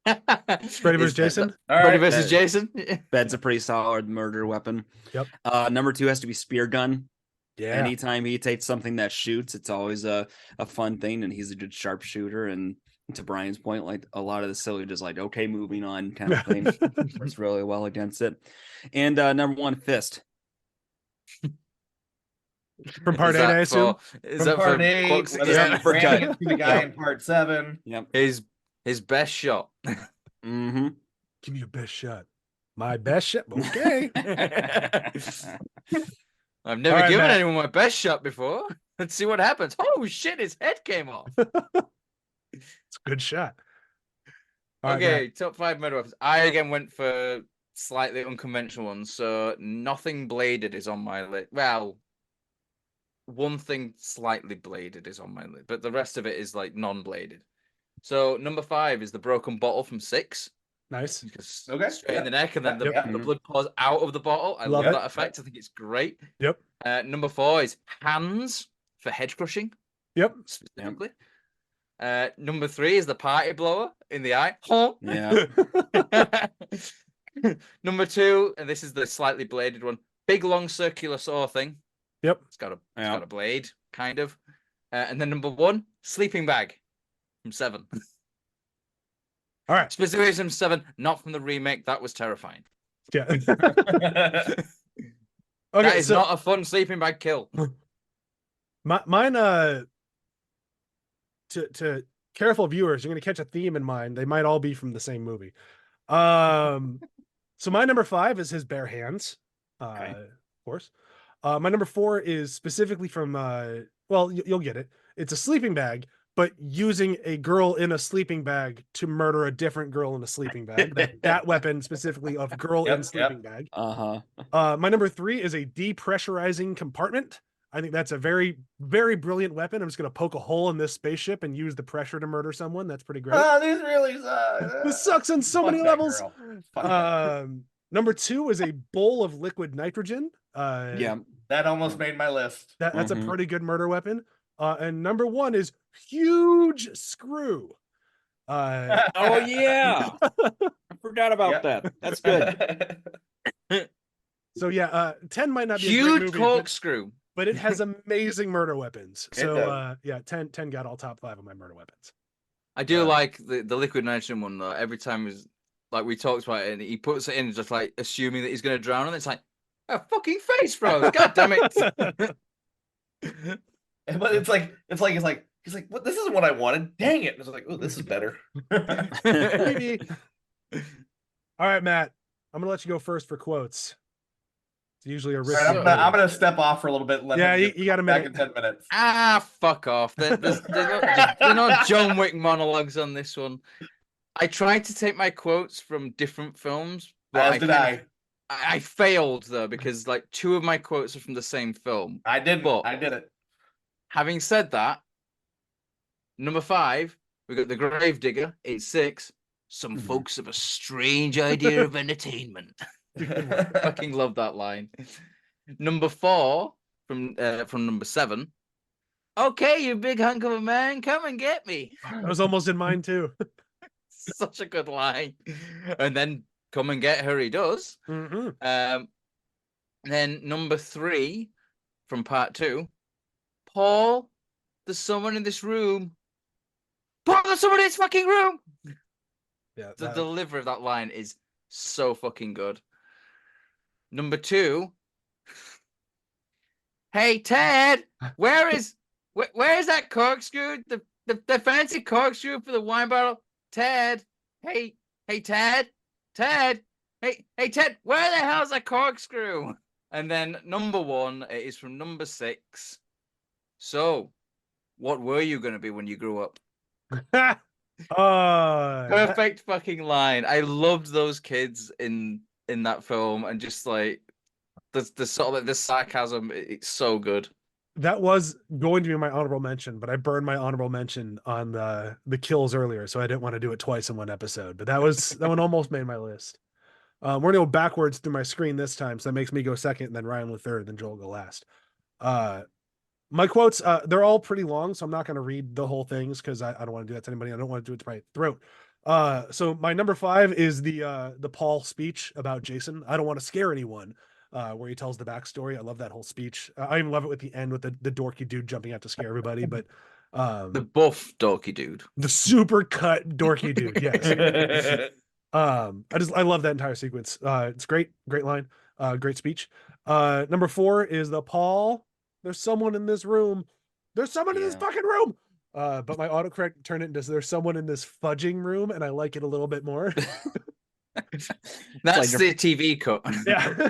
Freddy vs. Jason. Freddy versus Bed. Jason. Bed's a pretty solid murder weapon. Yep. Number 2 has to be spear gun. Yeah. Anytime he takes something that shoots, it's always a fun thing, and he's a good sharpshooter. And to Brian's point, like, a lot of the silly just like, okay, moving on kind of thing. Works really well against it. And number 1, fist. From part 8, I assume. From part 8, whether Yeah. he's ramming into the guy in part 7. Yep. His best shot. Mm-hmm. Give me your best shot. My best shot. Okay. I've never All right, given Matt. anyone my best shot before. Let's see what happens. Oh shit, his head came off. It's a good shot. All right, Okay, top 5 murder weapons. I again went for slightly unconventional ones, so nothing bladed is on my list. Well, one thing slightly bladed is on my list, but the rest of it is like non-bladed. So number 5 is the broken bottle from 6. nice. Because Okay, straight yeah. in the neck, and then Yep. the blood pours out of the bottle. I Love love it. that effect. I think it's great. Yep. Number 4 is hands for head crushing, Yep. specifically. Number 3 is the party blower in the eye. Yeah. Number 2, and this is the slightly bladed one, big long circular saw thing. Yep. It's got a blade, kind of. And then number 1, sleeping bag from 7. All right. Specifically from 7, not from the remake. That was terrifying. Yeah. That Okay. is So not a fun sleeping bag kill. mine. To careful viewers, you're gonna catch a theme in mine. They might all be from the same movie. So my number 5 is his bare hands. Okay. Of course. My number 4 is specifically from well, you'll get it. It's a sleeping bag, but using a girl in a sleeping bag to murder a different girl in a sleeping bag. That weapon specifically of girl in sleeping bag. My number 3 is a depressurizing compartment. I think that's a very, very brilliant weapon. I'm just going to poke a hole in this spaceship and use the pressure to murder someone. That's pretty great. Oh, this really sucks. This sucks on so Fuck many that levels. girl. Fuck that. Number 2 is a bowl of liquid nitrogen. Yeah. That almost made my list. That's a Mhm. pretty good murder weapon. And number 1 is huge screw. Oh yeah. I forgot about that. That's good. So yeah, 10 might not be a great Huge movie, corkscrew. but it has amazing murder weapons. It So does. yeah, 10 got all top 5 of my murder weapons. I do like the liquid nitrogen one though. Every time is like we talked about it, and he puts it in just like assuming that he's going to drown, and it's like a fucking face froze. God damn it! But he's like, what? This isn't what I wanted. Dang it! It's like, oh, this is better. Maybe. All right, Matt, I'm gonna let you go first for quotes. It's usually a All risky. right, I'm gonna step off for a little bit. And let Yeah, him get you got a back minute. in 10 minutes. Fuck off. There's no John Wick monologues on this one. I tried to take my quotes from different films, but As did I. I failed though, because like 2 of my quotes are from the same film. I did. But- I did it. Having said that, number 5, we got the Gravedigger. 6. Some folks have a strange idea of entertainment. Fucking love that line. Number 4 from number 7. Okay, you big hunk of a man, come and get me. That was almost in mine too. Such a good line. And then come and get her, he does. Mhm. Then number 3 from part 2. Paul, there's someone in this room Oh, somebody's fucking room. Yeah, The delivery of that line is so fucking good. Number 2. Hey Ted, where's that corkscrew? The fancy corkscrew for the wine bottle? Ted, hey Ted, Ted, hey Ted, where the hell's that corkscrew? And then number 1 is from number 6. So, what were you gonna be when you grew up? Perfect fucking line. I loved those kids in that film, and just like the sort of like the sarcasm. It's so good. That was going to be my honorable mention, but I burned my honorable mention on the kills earlier, so I didn't want to do it twice in one episode. But that one almost made my list. We're gonna go backwards through my screen this time, so that makes me go second, and then Ryan will third, then Joel go last. My quotes, they're all pretty long, so I'm not gonna read the whole things because I don't want to do that to anybody. I don't want to do it to my throat. So my number 5 is the Paul speech about Jason. I don't want to scare anyone. Where he tells the backstory. I love that whole speech. I even love it with the end with the dorky dude jumping out to scare everybody. But the buff dorky dude, the super cut dorky dude. Yes. I love that entire sequence. It's great line. Great speech. Number 4 is the Paul. There's someone in this room. There's someone in this fucking room. But my autocorrect turned it into there's someone in this fudging room, and I like it a little bit more. That's the TV cut. Yeah.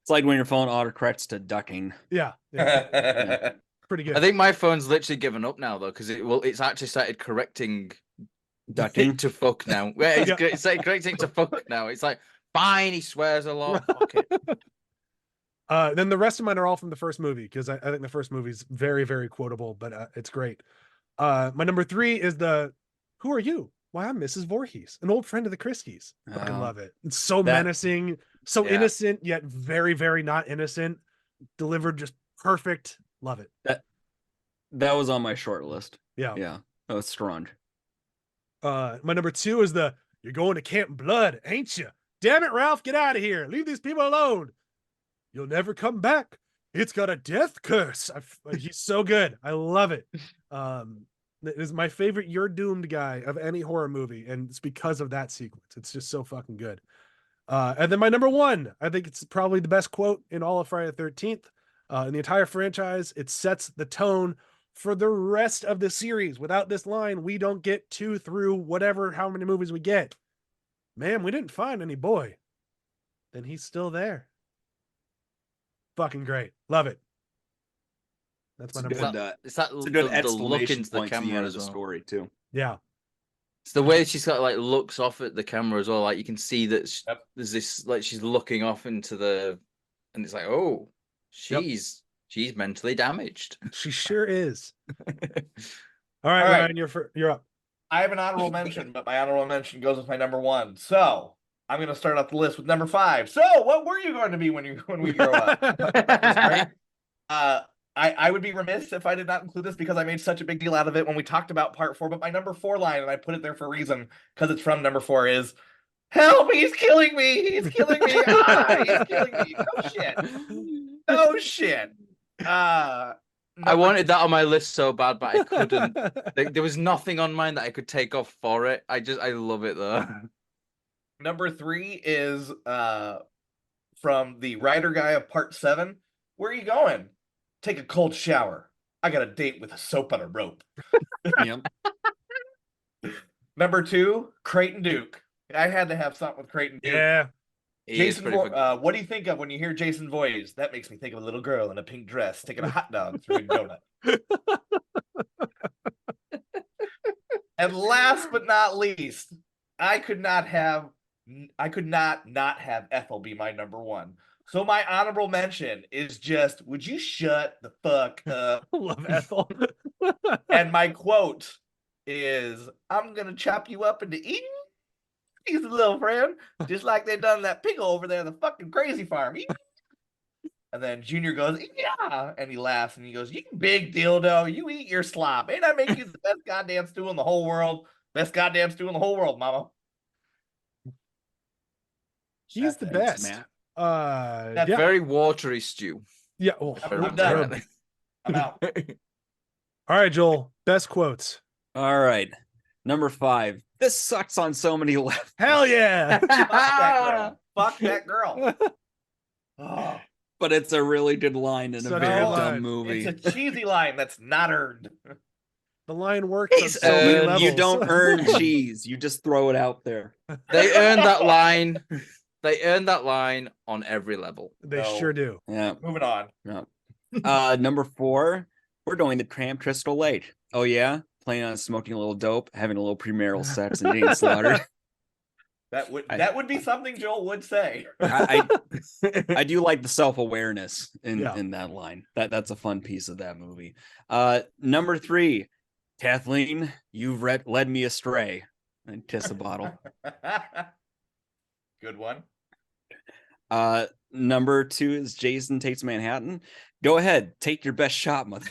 It's like when your phone autocorrects to ducking. Yeah. Pretty good. I think my phone's literally given up now though, because it's actually started correcting Ducking to fuck now. It's like correcting to fuck now. It's like fine, he swears a lot. Fuck it. Then the rest of mine are all from the first movie because I think the first movie is very, very quotable, but it's great. My number 3 is who are you? Why, I'm Mrs. Voorhees, an old friend of the Christies. Fucking love it. It's so menacing, so innocent, yet very, very not innocent. Delivered just perfect. Love it. That was on my short list. Yeah. Yeah. That was strong. My number 2 is you're going to Camp Blood, ain't you? Damn it, Ralph, get out of here. Leave these people alone. You'll never come back. It's got a death curse. He's so good. I love it. It is my favorite You're Doomed guy of any horror movie, and it's because of that sequence. It's just so fucking good. And then my number 1, I think it's probably the best quote in all of Friday the 13th. In the entire franchise, it sets the tone for the rest of the series. Without this line, we don't get 2 through how many movies we get. Ma'am, we didn't find any boy. Then he's still there. Fucking great. Love it. That's my number 1. It's a good exclamation point to the end of the story too. Yeah. It's the way she's got looks off at the camera as well. Like you can see that there's this she's looking off into and it's like, oh, she's mentally damaged. She sure is. All right, Ryan, you're up. I have an honorable mention, but my honorable mention goes with my number 1. So I'm going to start off the list with number 5. So what were you going to be when we grow up? I would be remiss if I did not include this because I made such a big deal out of it when we talked about part 4. But my number 4 line, and I put it there for a reason because it's from number 4, is "Help! He's killing me! He's killing me! He's killing me! No shit! No shit!" I wanted that on my list so bad, but I couldn't. There was nothing on mine that I could take off for it. I love it though. Number 3 is from the writer guy of part 7. Where are you going? Take a cold shower. I got a date with a soap on a rope. Yep. Number 2, Creighton Duke. I had to have something with Creighton Duke. Yeah. Jason, what do you think of when you hear Jason Voorhees? That makes me think of a little girl in a pink dress taking a hot dog through a donut. And last but not least, I could not not have Ethel be my number 1. So my honorable mention is just, would you shut the fuck up? Love Ethel. And my quote is, I'm going to chop you up into eating pieces, little friend, just like they done that pickle over there, the fucking crazy farm. And then Junior goes, yeah. And he laughs and he goes, you big dildo, you eat your slop. Ain't I make you the best goddamn stew in the whole world? Best goddamn stew in the whole world, mama. He's the best. Matt. That's very watery stew. Yeah. Well, I'm done. I'm out. All right, Joel. Best quotes. All right. Number 5. This sucks on so many levels. Hell yeah. Fuck that girl. Oh, But it's a really good line in Such a a very good dumb line. movie. it's a cheesy line that's not earned. The line works on He's so many earned- levels. You don't earn cheese. You just throw it out there. They earned that line. They earned that line on every level. They No. sure do. Yeah. Moving on. Number 4, we're going to Camp Crystal Lake. Oh yeah, planning on smoking a little dope, having a little premarital sex, and getting slaughtered. That would be something Joel would say. I do like the self-awareness Yeah. in that line. That's a fun piece of that movie. Number 3, Kathleen, you've led me astray. And kiss a bottle. Good one. Number 2 is Jason Takes Manhattan. Go ahead, take your best shot, mother.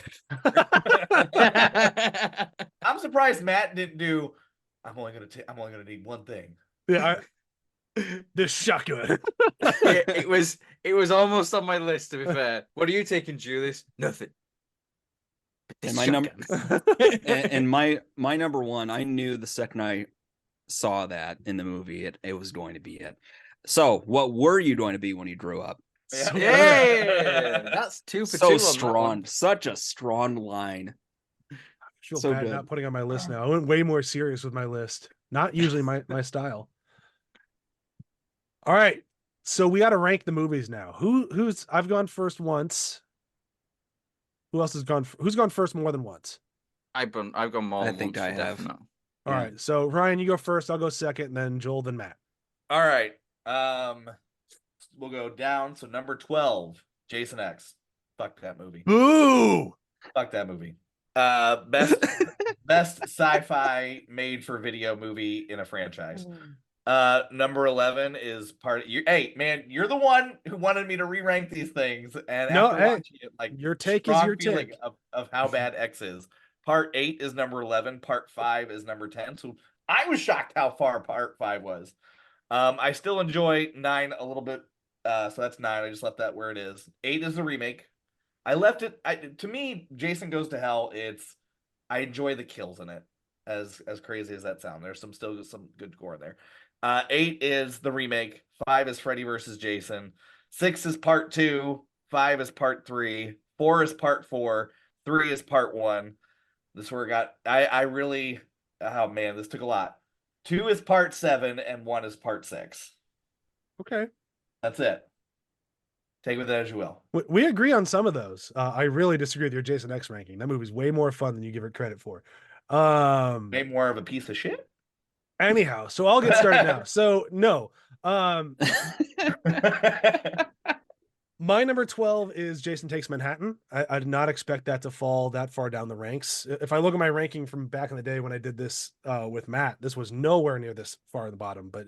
I'm surprised Matt didn't do. I'm only gonna need one thing. Yeah. This shotgun. it was almost on my list, to be fair. What are you taking, Julius? Nothing. And my number and my number 1, I knew the second I saw that in the movie it was going to be it. So what were you going to be when you grew up? Yeah, that's 2 for 2 So on that strong, one. such a strong line. I feel So bad good. not putting on my list now. I went way more serious with my list. Not usually my style. All right. So we got to rank the movies now. Who's I've gone first once. Who else has gone? Who's gone first more than once? I've gone more. I than think once I for have. definite. All Yeah. right. So Ryan, you go first. I'll go second, and then Joel, then Matt. All right. We'll go down. So number 12, Jason X. Fuck that movie. Boo! Fuck that movie. Best sci-fi made for video movie in a franchise. Number 11 is hey man, you're the one who wanted me to re-rank these things, and No, after hey, watching it, like your take is strong your feeling take. of how bad X is. Part 8 is number 11, part 5 is number 10. So I was shocked how far part 5 was. I still enjoy 9 a little bit. So that's 9. I just left that where it is. 8 is the remake. I left it. To me, Jason Goes to Hell. I enjoy the kills in it. As crazy as that sounds, there's still some good gore in there. 8 is the remake. 5 is Freddy versus Jason. 6 is part 2. 5 is part 3. 4 is part 4. 3 is part 1. This is where it got. I really. Oh man, this took a lot. 2 is part 7 and 1 is part 6. Okay. That's it. Take it with that as you will. We agree on some of those. I really disagree with your Jason X ranking. That movie's way more fun than you give it credit for. Maybe more of a piece of shit. Anyhow, so I'll get started now. So no. My number 12 is Jason Takes Manhattan. I did not expect that to fall that far down the ranks. If I look at my ranking from back in the day when I did this with Matt, this was nowhere near this far in the bottom, but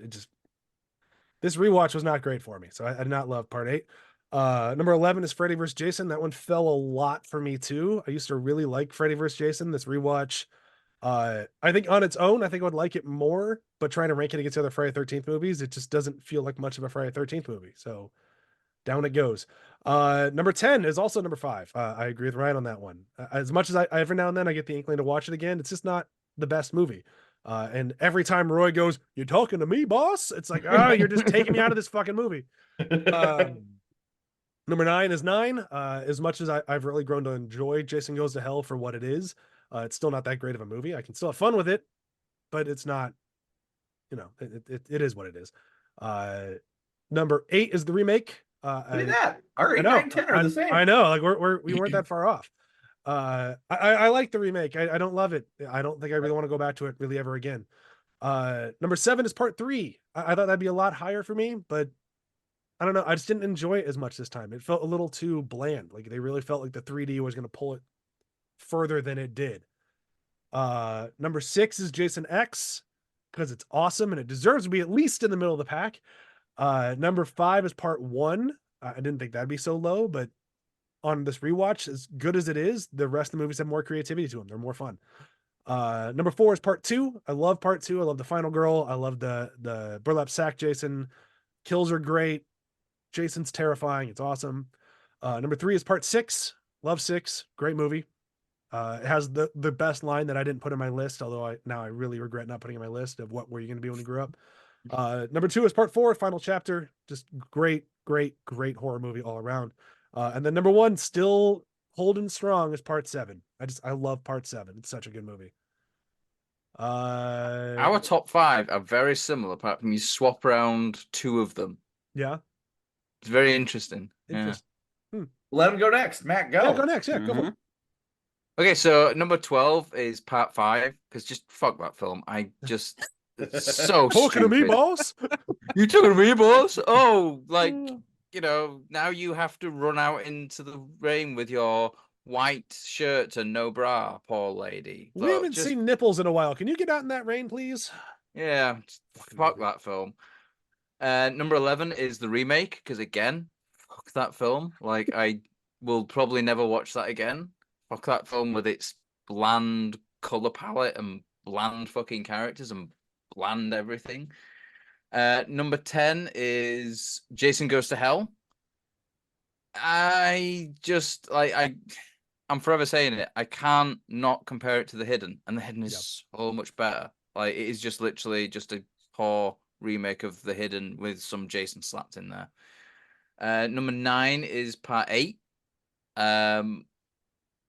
this rewatch was not great for me. So I did not love part 8. Number 11 is Freddy vs. Jason. That one fell a lot for me too. I used to really like Freddy vs. Jason. This rewatch, I think on its own, I think I would like it more, but trying to rank it against the other Friday 13th movies, it just doesn't feel like much of a Friday 13th movie. So down it goes. Number 10 is also number 5. I agree with Ryan on that one. As much as I every now and then I get the inkling to watch it again, it's just not the best movie. And every time Roy goes, "You talking to me, boss?" It's like, oh, you're just taking me out of this fucking movie. Number 9 is 9. As much as I've really grown to enjoy Jason Goes to Hell for what it is, it's still not that great of a movie. I can still have fun with it, but it's not, it is what it is. Number 8 is the remake. Look at that. Our 8, I know, 9, 10 are the same. I know, like we weren't that far off. I like the remake. I don't love it. I don't think I really want to go back to it really ever again. Number 7 is part 3. I thought that'd be a lot higher for me, but I don't know. I just didn't enjoy it as much this time. It felt a little too bland. Like they really felt like the 3D was going to pull it further than it did. Number 6 is Jason X because it's awesome and it deserves to be at least in the middle of the pack. Number 5 is part 1. I didn't think that'd be so low, but on this rewatch, as good as it is, the rest of the movies have more creativity to them. They're more fun. Number 4 is part 2. I love part 2. I love the final girl. I love the burlap sack Jason. Kills are great. Jason's terrifying. It's awesome. Number 3 is part 6. Love 6. Great movie. It has the best line that I didn't put in my list, although I really regret not putting in my list of what were you going to be when you grew up. Number 2 is part 4, final chapter. Just great horror movie all around. And then number 1, still holding strong, is part 7. I love part 7. It's such a good movie. Our top 5 are very similar, apart from you swap around 2 of them. Yeah. It's very interesting. Interesting. Let him go next. Matt, go. Yeah, go next. Yeah, go for it. Okay, so number 12 is part 5, because just fuck that film. I just it's so Talking to me, stupid. boss. You talking to me, boss? Oh, like, you know, now you have to run out into the rain with your white shirt and no bra, poor lady. We haven't seen nipples in a while. Can you get out in that rain, please? Yeah, fuck that film. Number 11 is the remake, because again, fuck that film. Like, I will probably never watch that again. Fuck that film with its bland color palette and bland fucking characters and bland everything. Number 10 is Jason Goes to Hell. I'm forever saying it. I can't not compare it to The Hidden, and The Hidden is so much better. Like, it is just literally just a poor remake of The Hidden with some Jason slapped in there. Number 9 is part 8.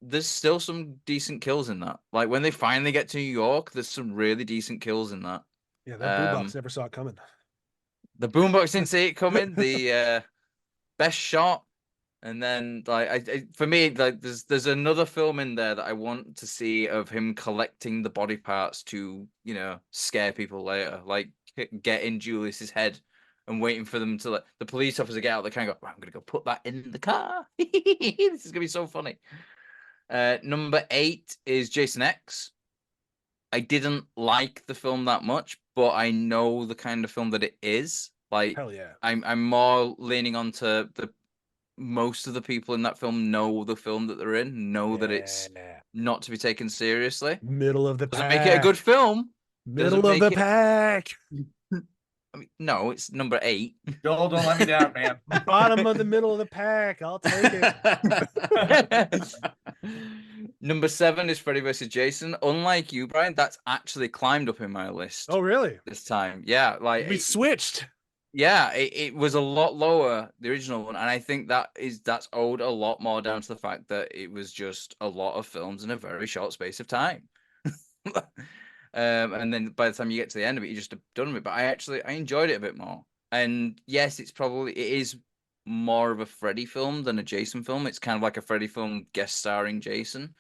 There's still some decent kills in that. Like, when they finally get to New York, there's some really decent kills in that. Yeah, that boombox never saw it coming. The boombox didn't see it coming. The best shot, and then like for me, like there's another film in there that I want to see of him collecting the body parts to, you know, scare people later. Like get in Julius's head and waiting for them to let the police officer get out of the car and go, right, I'm gonna go put that in the car. This is gonna be so funny. Number 8 is Jason X. I didn't like the film that much, but I know the kind of film that it is. Like, hell yeah. I'm more leaning on to the most of the people in that film know the film that they're in, know that it's not to be taken seriously. Middle of the Doesn't pack. make it a good film. Middle of the pack. I mean, no, it's number 8. Joel, don't let me down, man. Bottom of the middle of the pack. I'll take it. Number 7 is Freddy vs. Jason. Unlike you, Brian, that's actually climbed up in my list. Oh, really? This time. Yeah. Like we switched. Yeah, it was a lot lower, the original one, and I think that's owed a lot more down to the fact that it was just a lot of films in a very short space of time. And then by the time you get to the end of it, you're just done with it. But I enjoyed it a bit more. And yes, it is more of a Freddy film than a Jason film. It's kind of like a Freddy film guest starring Jason.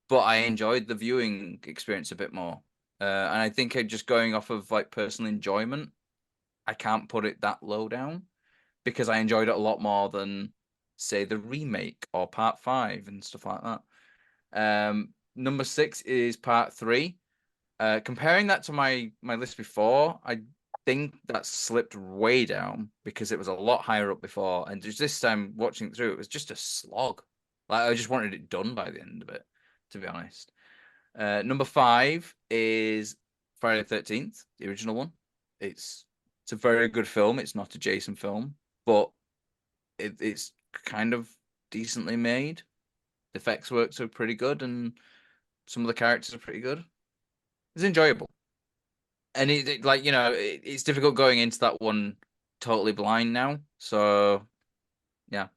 But I enjoyed the viewing experience a bit more. And I think just going off of like personal enjoyment, I can't put it that low down because I enjoyed it a lot more than, say, the remake or part 5 and stuff like that. Number 6 is part 3. Comparing that to my list before, I think that slipped way down because it was a lot higher up before. And just this time watching it through, it was just a slog. Like I just wanted it done by the end of it, to be honest. Number 5 is Friday the 13th, the original one. It's a very good film. It's not a Jason film, but it's kind of decently made. The effects works are pretty good, and some of the characters are pretty good. It's enjoyable, and it's difficult going into that one totally blind now. So, yeah.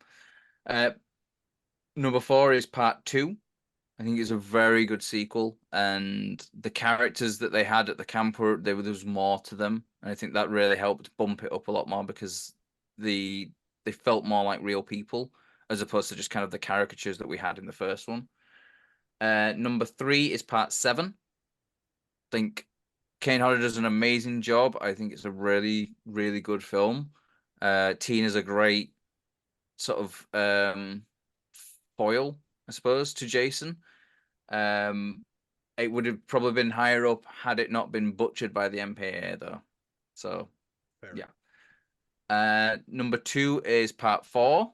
Number 4 is part 2. I think it's a very good sequel, and the characters that they had at the camp there was more to them, and I think that really helped bump it up a lot more because they felt more like real people as opposed to just kind of the caricatures that we had in the first one. Number 3 is part 7. I think Kane Hodder does an amazing job. I think it's a really, really good film. Tina's a great sort of foil, I suppose, to Jason. It would have probably been higher up had it not been butchered by the MPAA, though. So, fair. Yeah. Number 2 is part 4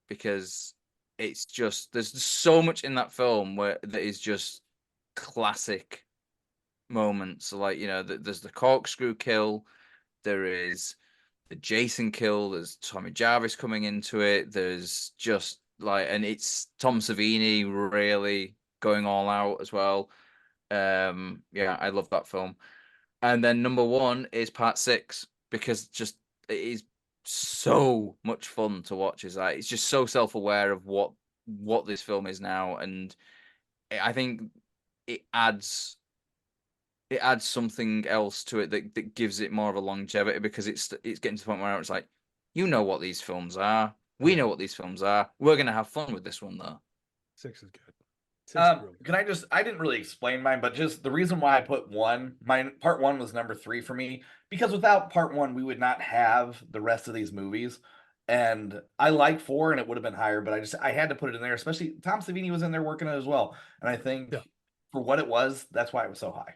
because it's just there's so much in that film that is just classic moments. So, like, you know, there's the corkscrew kill, there is the Jason kill, there's Tommy Jarvis coming into it, there's just like, and it's Tom Savini really going all out as well. Yeah, I love that film. And then number 1 is Part 6 because just it is so much fun to watch. It's just so self-aware of what this film is now, and I think it adds something else to it that gives it more of a longevity, because it's getting to the point where it's like, you know what these films are, we know what these films are, we're gonna have fun with this one though. 6 is good. 6 is really good. I didn't really explain mine, but just the reason why I put part 1 was number 3 for me, because without part 1 we would not have the rest of these movies. And I like 4 and it would have been higher, but I had to put it in there, especially Tom Savini was in there working it as well. And I think for what it was, that's why it was so high.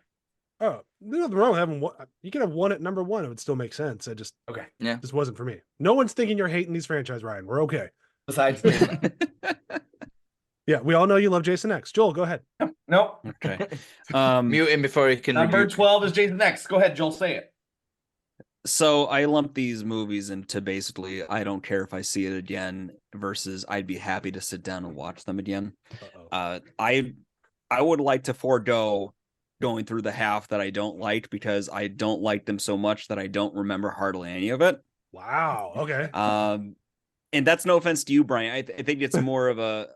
Oh, there's nothing wrong with having one. You could have one at number 1. It would still make sense. I just, okay. Yeah. This wasn't for me. No one's thinking you're hating these franchise, Ryan. We're okay. Besides Yeah, we all know you love Jason X. Joel, go ahead. Nope. Okay. Mute him before he can. Number 12 is Jason X. Go ahead, Joel, say it. So I lump these movies into basically I don't care if I see it again versus I'd be happy to sit down and watch them again. I would like to forego going through the half that I don't like because I don't like them so much that I don't remember hardly any of it. Wow. Okay. And that's no offense to you, Brian. I think it's more of a.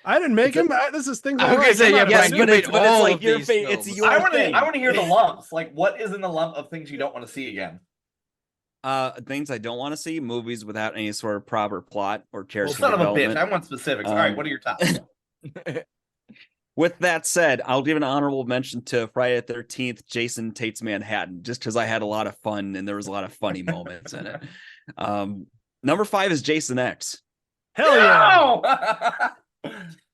I didn't make him. This is things. I was gonna say, yeah, yes, Brian, but you it's made all like of your these fate. films. It's your I want thing. to hear the lumps. Like, what is in the lump of things you don't want to see again? Things I don't want to see: movies without any sort of proper plot or character Son of a development. bitch. I want specifics. All right, what are your top? With that said, I'll give an honorable mention to Friday the 13th, Jason Tate's Manhattan, just because I had a lot of fun and there was a lot of funny moments in it. Number 5 is Jason X. Hell yeah.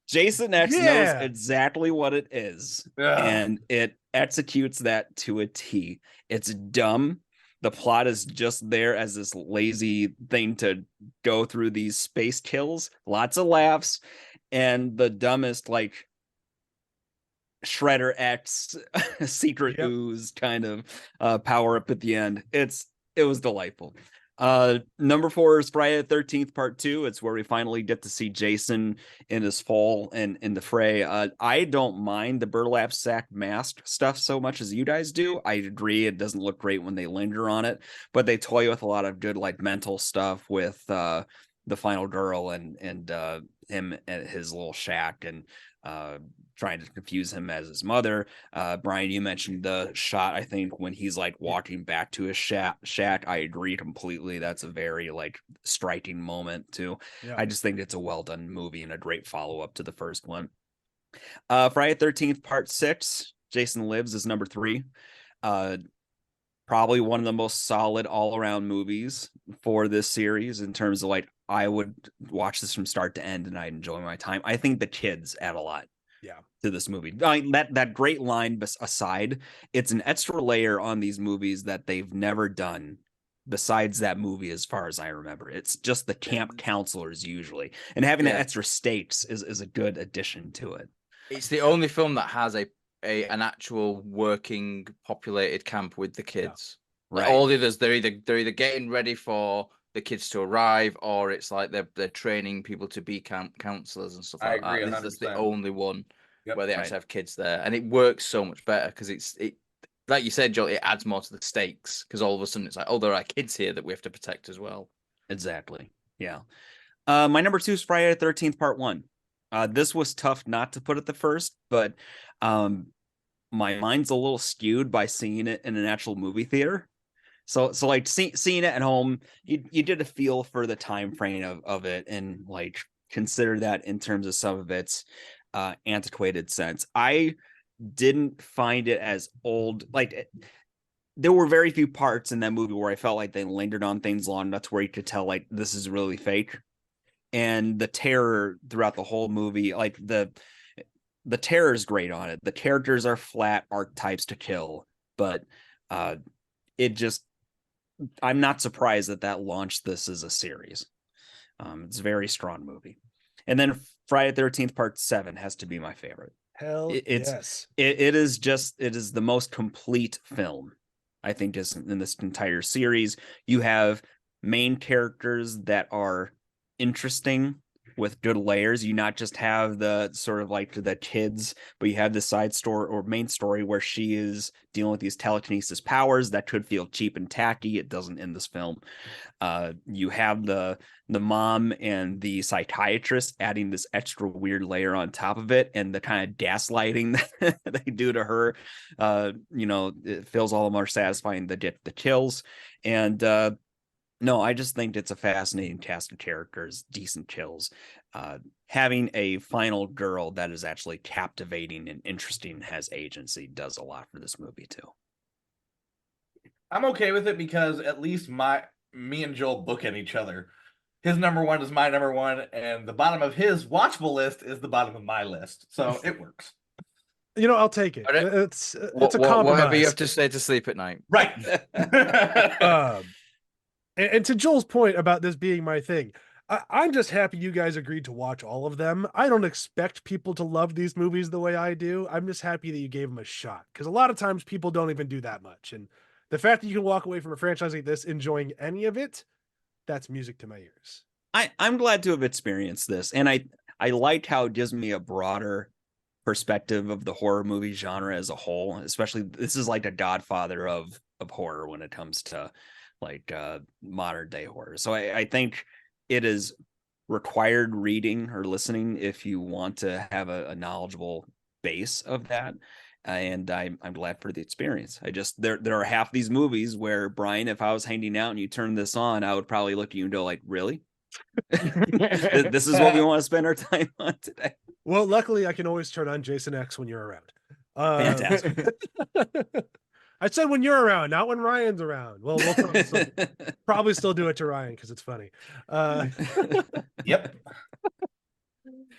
Jason X knows exactly what it is, and it executes that to a T. It's dumb. The plot is just there as this lazy thing to go through these space kills, lots of laughs, and the dumbest, like, Shredder X secret ooze kind of power up at the end. It was delightful. Number 4 is Friday the 13th Part 2. It's where we finally get to see Jason in his fall and in the fray. I don't mind the burlap sack mask stuff so much as you guys do. I agree it doesn't look great when they linger on it, but they toy with a lot of good, like, mental stuff with the final girl and him at his little shack and trying to confuse him as his mother. Brian, you mentioned the shot, I think, when he's like walking back to his shack. I agree completely. That's a very, like, striking moment too. Yeah. I just think it's a well done movie and a great follow-up to the first one. Friday the 13th Part 6, Jason Lives, is number 3. Probably one of the most solid all-around movies for this series in terms of, like, I would watch this from start to end and I'd enjoy my time. I think the kids add a lot to this movie. That great line aside, it's an extra layer on these movies that they've never done besides that movie as far as I remember. It's just the camp counselors usually. And having the extra stakes is a good addition to it. It's the only film that has an actual working populated camp with the kids. Right. Like, all the others, they're either getting ready for the kids to arrive, or it's like they're training people to be camp counselors and stuff like that. This is the only one where they actually have kids there, and it works so much better because it like you said, Joel, it adds more to the stakes because all of a sudden it's like, oh, there are kids here that we have to protect as well. Exactly. Yeah. My number 2 is Friday the 13th Part 1. This was tough not to put at the first, but my mind's a little skewed by seeing it in an actual movie theater. So like seeing it at home, you did a feel for the time frame of it and, like, consider that in terms of some of its antiquated sense. I didn't find it as old. Like, there were very few parts in that movie where I felt like they lingered on things long enough to where you could tell, like, this is really fake. And the terror throughout the whole movie, like, the terror is great on it. The characters are flat archetypes to kill, but I'm not surprised that launched this as a series. It's a very strong movie. And then Friday the 13th Part 7 has to be my favorite. Yes. It is the most complete film, I think, just in this entire series. You have main characters that are interesting with good layers. You not just have the sort of like the kids, but you have the side story or main story where she is dealing with these telekinesis powers that could feel cheap and tacky. It doesn't in this film. You have the mom and the psychiatrist adding this extra weird layer on top of it, and the kind of gaslighting that they do to her. It feels all the more satisfying to get the kills. And no, I just think it's a fascinating cast of characters, decent kills. Having a final girl that is actually captivating and interesting and has agency does a lot for this movie too. I'm okay with it because at least me and Joel bookend each other. His number one is my number one, and the bottom of his watchable list is the bottom of my list. So it works. I'll take it. It's a compromise. Whatever you have to stay to sleep at night. Right. And to Joel's point about this being my thing, I'm just happy you guys agreed to watch all of them. I don't expect people to love these movies the way I do. I'm just happy that you gave them a shot, because a lot of times people don't even do that much. And the fact that you can walk away from a franchise like this enjoying any of it, that's music to my ears. I'm glad to have experienced this. And I like how it gives me a broader perspective of the horror movie genre as a whole. Especially, this is like a godfather of horror when it comes to like modern day horror. So I think it is required reading or listening if you want to have a knowledgeable base of that. And I'm glad for the experience. There are half these movies where, Bryan, if I was hanging out and you turn this on, I would probably look at you and go like, really? This is what we want to spend our time on today. Well, luckily I can always turn on Jason X when you're around. Fantastic. I said when you're around, not when Ryan's around. Well, we'll probably still do it to Ryan because it's funny. Yep.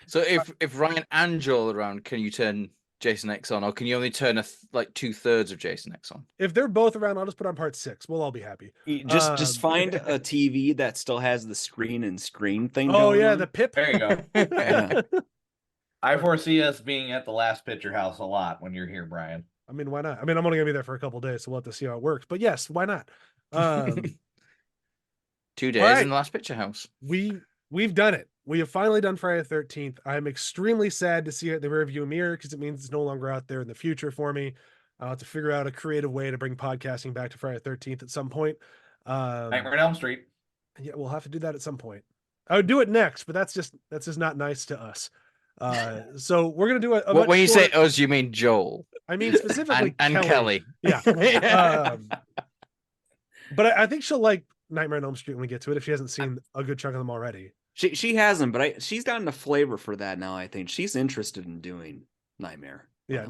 So if Ryan and Joel are around, can you turn Jason X on, or can you only turn like 2/3 of Jason X on? If they're both around, I'll just put on part 6. We'll all be happy. Just find a TV that still has the screen and screen thing. Oh yeah, on. the pip. There you go. Yeah. I foresee us being at the Last Picture House a lot when you're here, Bryan. I mean, why not? I mean, I'm only gonna be there for a couple of days, so we'll have to see how it works. But yes, why not? 2 days right. in the Last Picture House. We've done it. We have finally done Friday the 13th. I'm extremely sad to see it in the rearview mirror, because it means it's no longer out there in the future for me. I'll have to figure out a creative way to bring podcasting back to Friday the 13th at some point. Nightmare on Elm Street. Yeah, we'll have to do that at some point. I would do it next, but that's just not nice to us. So we're gonna do a When you say us, you mean Joel. I mean specifically and Kelly. Yeah. But I think she'll like Nightmare on Elm Street when we get to it, if she hasn't seen a good chunk of them already. She hasn't, but she's gotten a flavor for that now. I think she's interested in doing Nightmare. Yeah,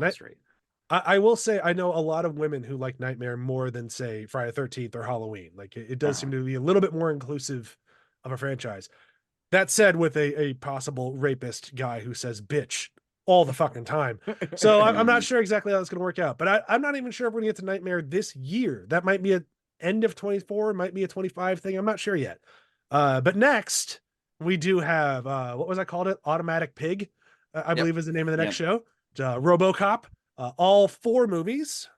I will say I know a lot of women who like Nightmare more than, say, Friday the 13th or Halloween. Like it does seem to be a little bit more inclusive of a franchise. That said, with a possible rapist guy who says bitch all the fucking time. So I'm not sure exactly how it's going to work out, but I'm not even sure if we're going to get to Nightmare this year. That might be a end of 24, might be a 25 thing. I'm not sure yet. But next we do have, what was I called it? Automatic Pig, I believe is the name of the next show. Robocop, all 4 movies.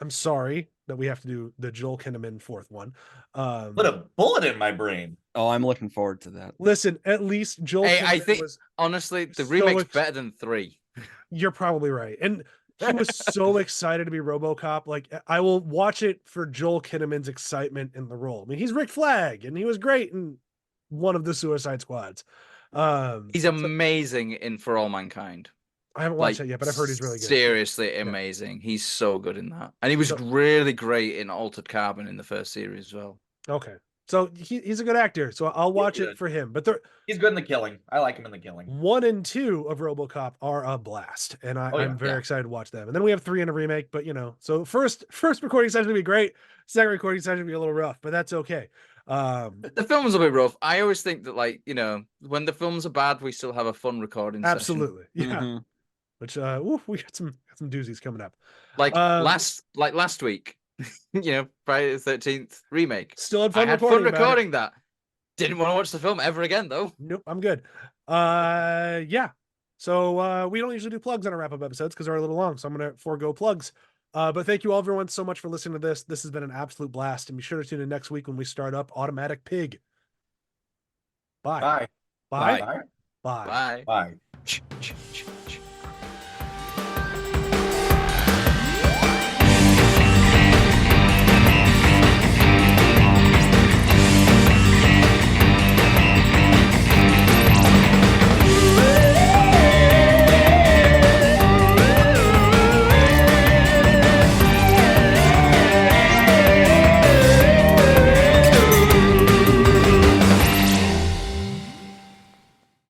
I'm sorry that we have to do the Joel Kinnaman 4th one. Put a bullet in my brain. Oh, I'm looking forward to that. Listen, at least Joel Hey, Kinnaman I think was honestly the so remake's better than 3. You're probably right. And he was so excited to be Robocop. Like, I will watch it for Joel Kinnaman's excitement in the role. I mean, he's Rick Flag, and he was great in one of the Suicide Squads. He's amazing in For All Mankind. I haven't watched that yet, but I've heard he's really good. Seriously amazing. He's so good in that. And he was really great in Altered Carbon in the first series as well. Okay. So he's a good actor. So I'll watch it for him. But he's good in The Killing. I like him in The Killing. 1 and 2 of RoboCop are a blast. And I'm very excited to watch them. And then we have 3 in a remake, but so first recording session will be great. Second recording session will be a little rough, but that's okay. The film's a bit rough. I always think that when the films are bad, we still have a fun recording session. Absolutely. Yeah. Which we got some doozies coming up. Last week, Friday the 13th remake. Still had fun recording that. Didn't want to watch the film ever again though. Nope, I'm good. Yeah. So we don't usually do plugs on our wrap-up episodes because they're a little long, so I'm gonna forego plugs. But thank you all, everyone, so much for listening to this. This has been an absolute blast, and be sure to tune in next week when we start up Automatic Pig. Bye. Bye. Bye. Bye. Bye. Bye. Bye.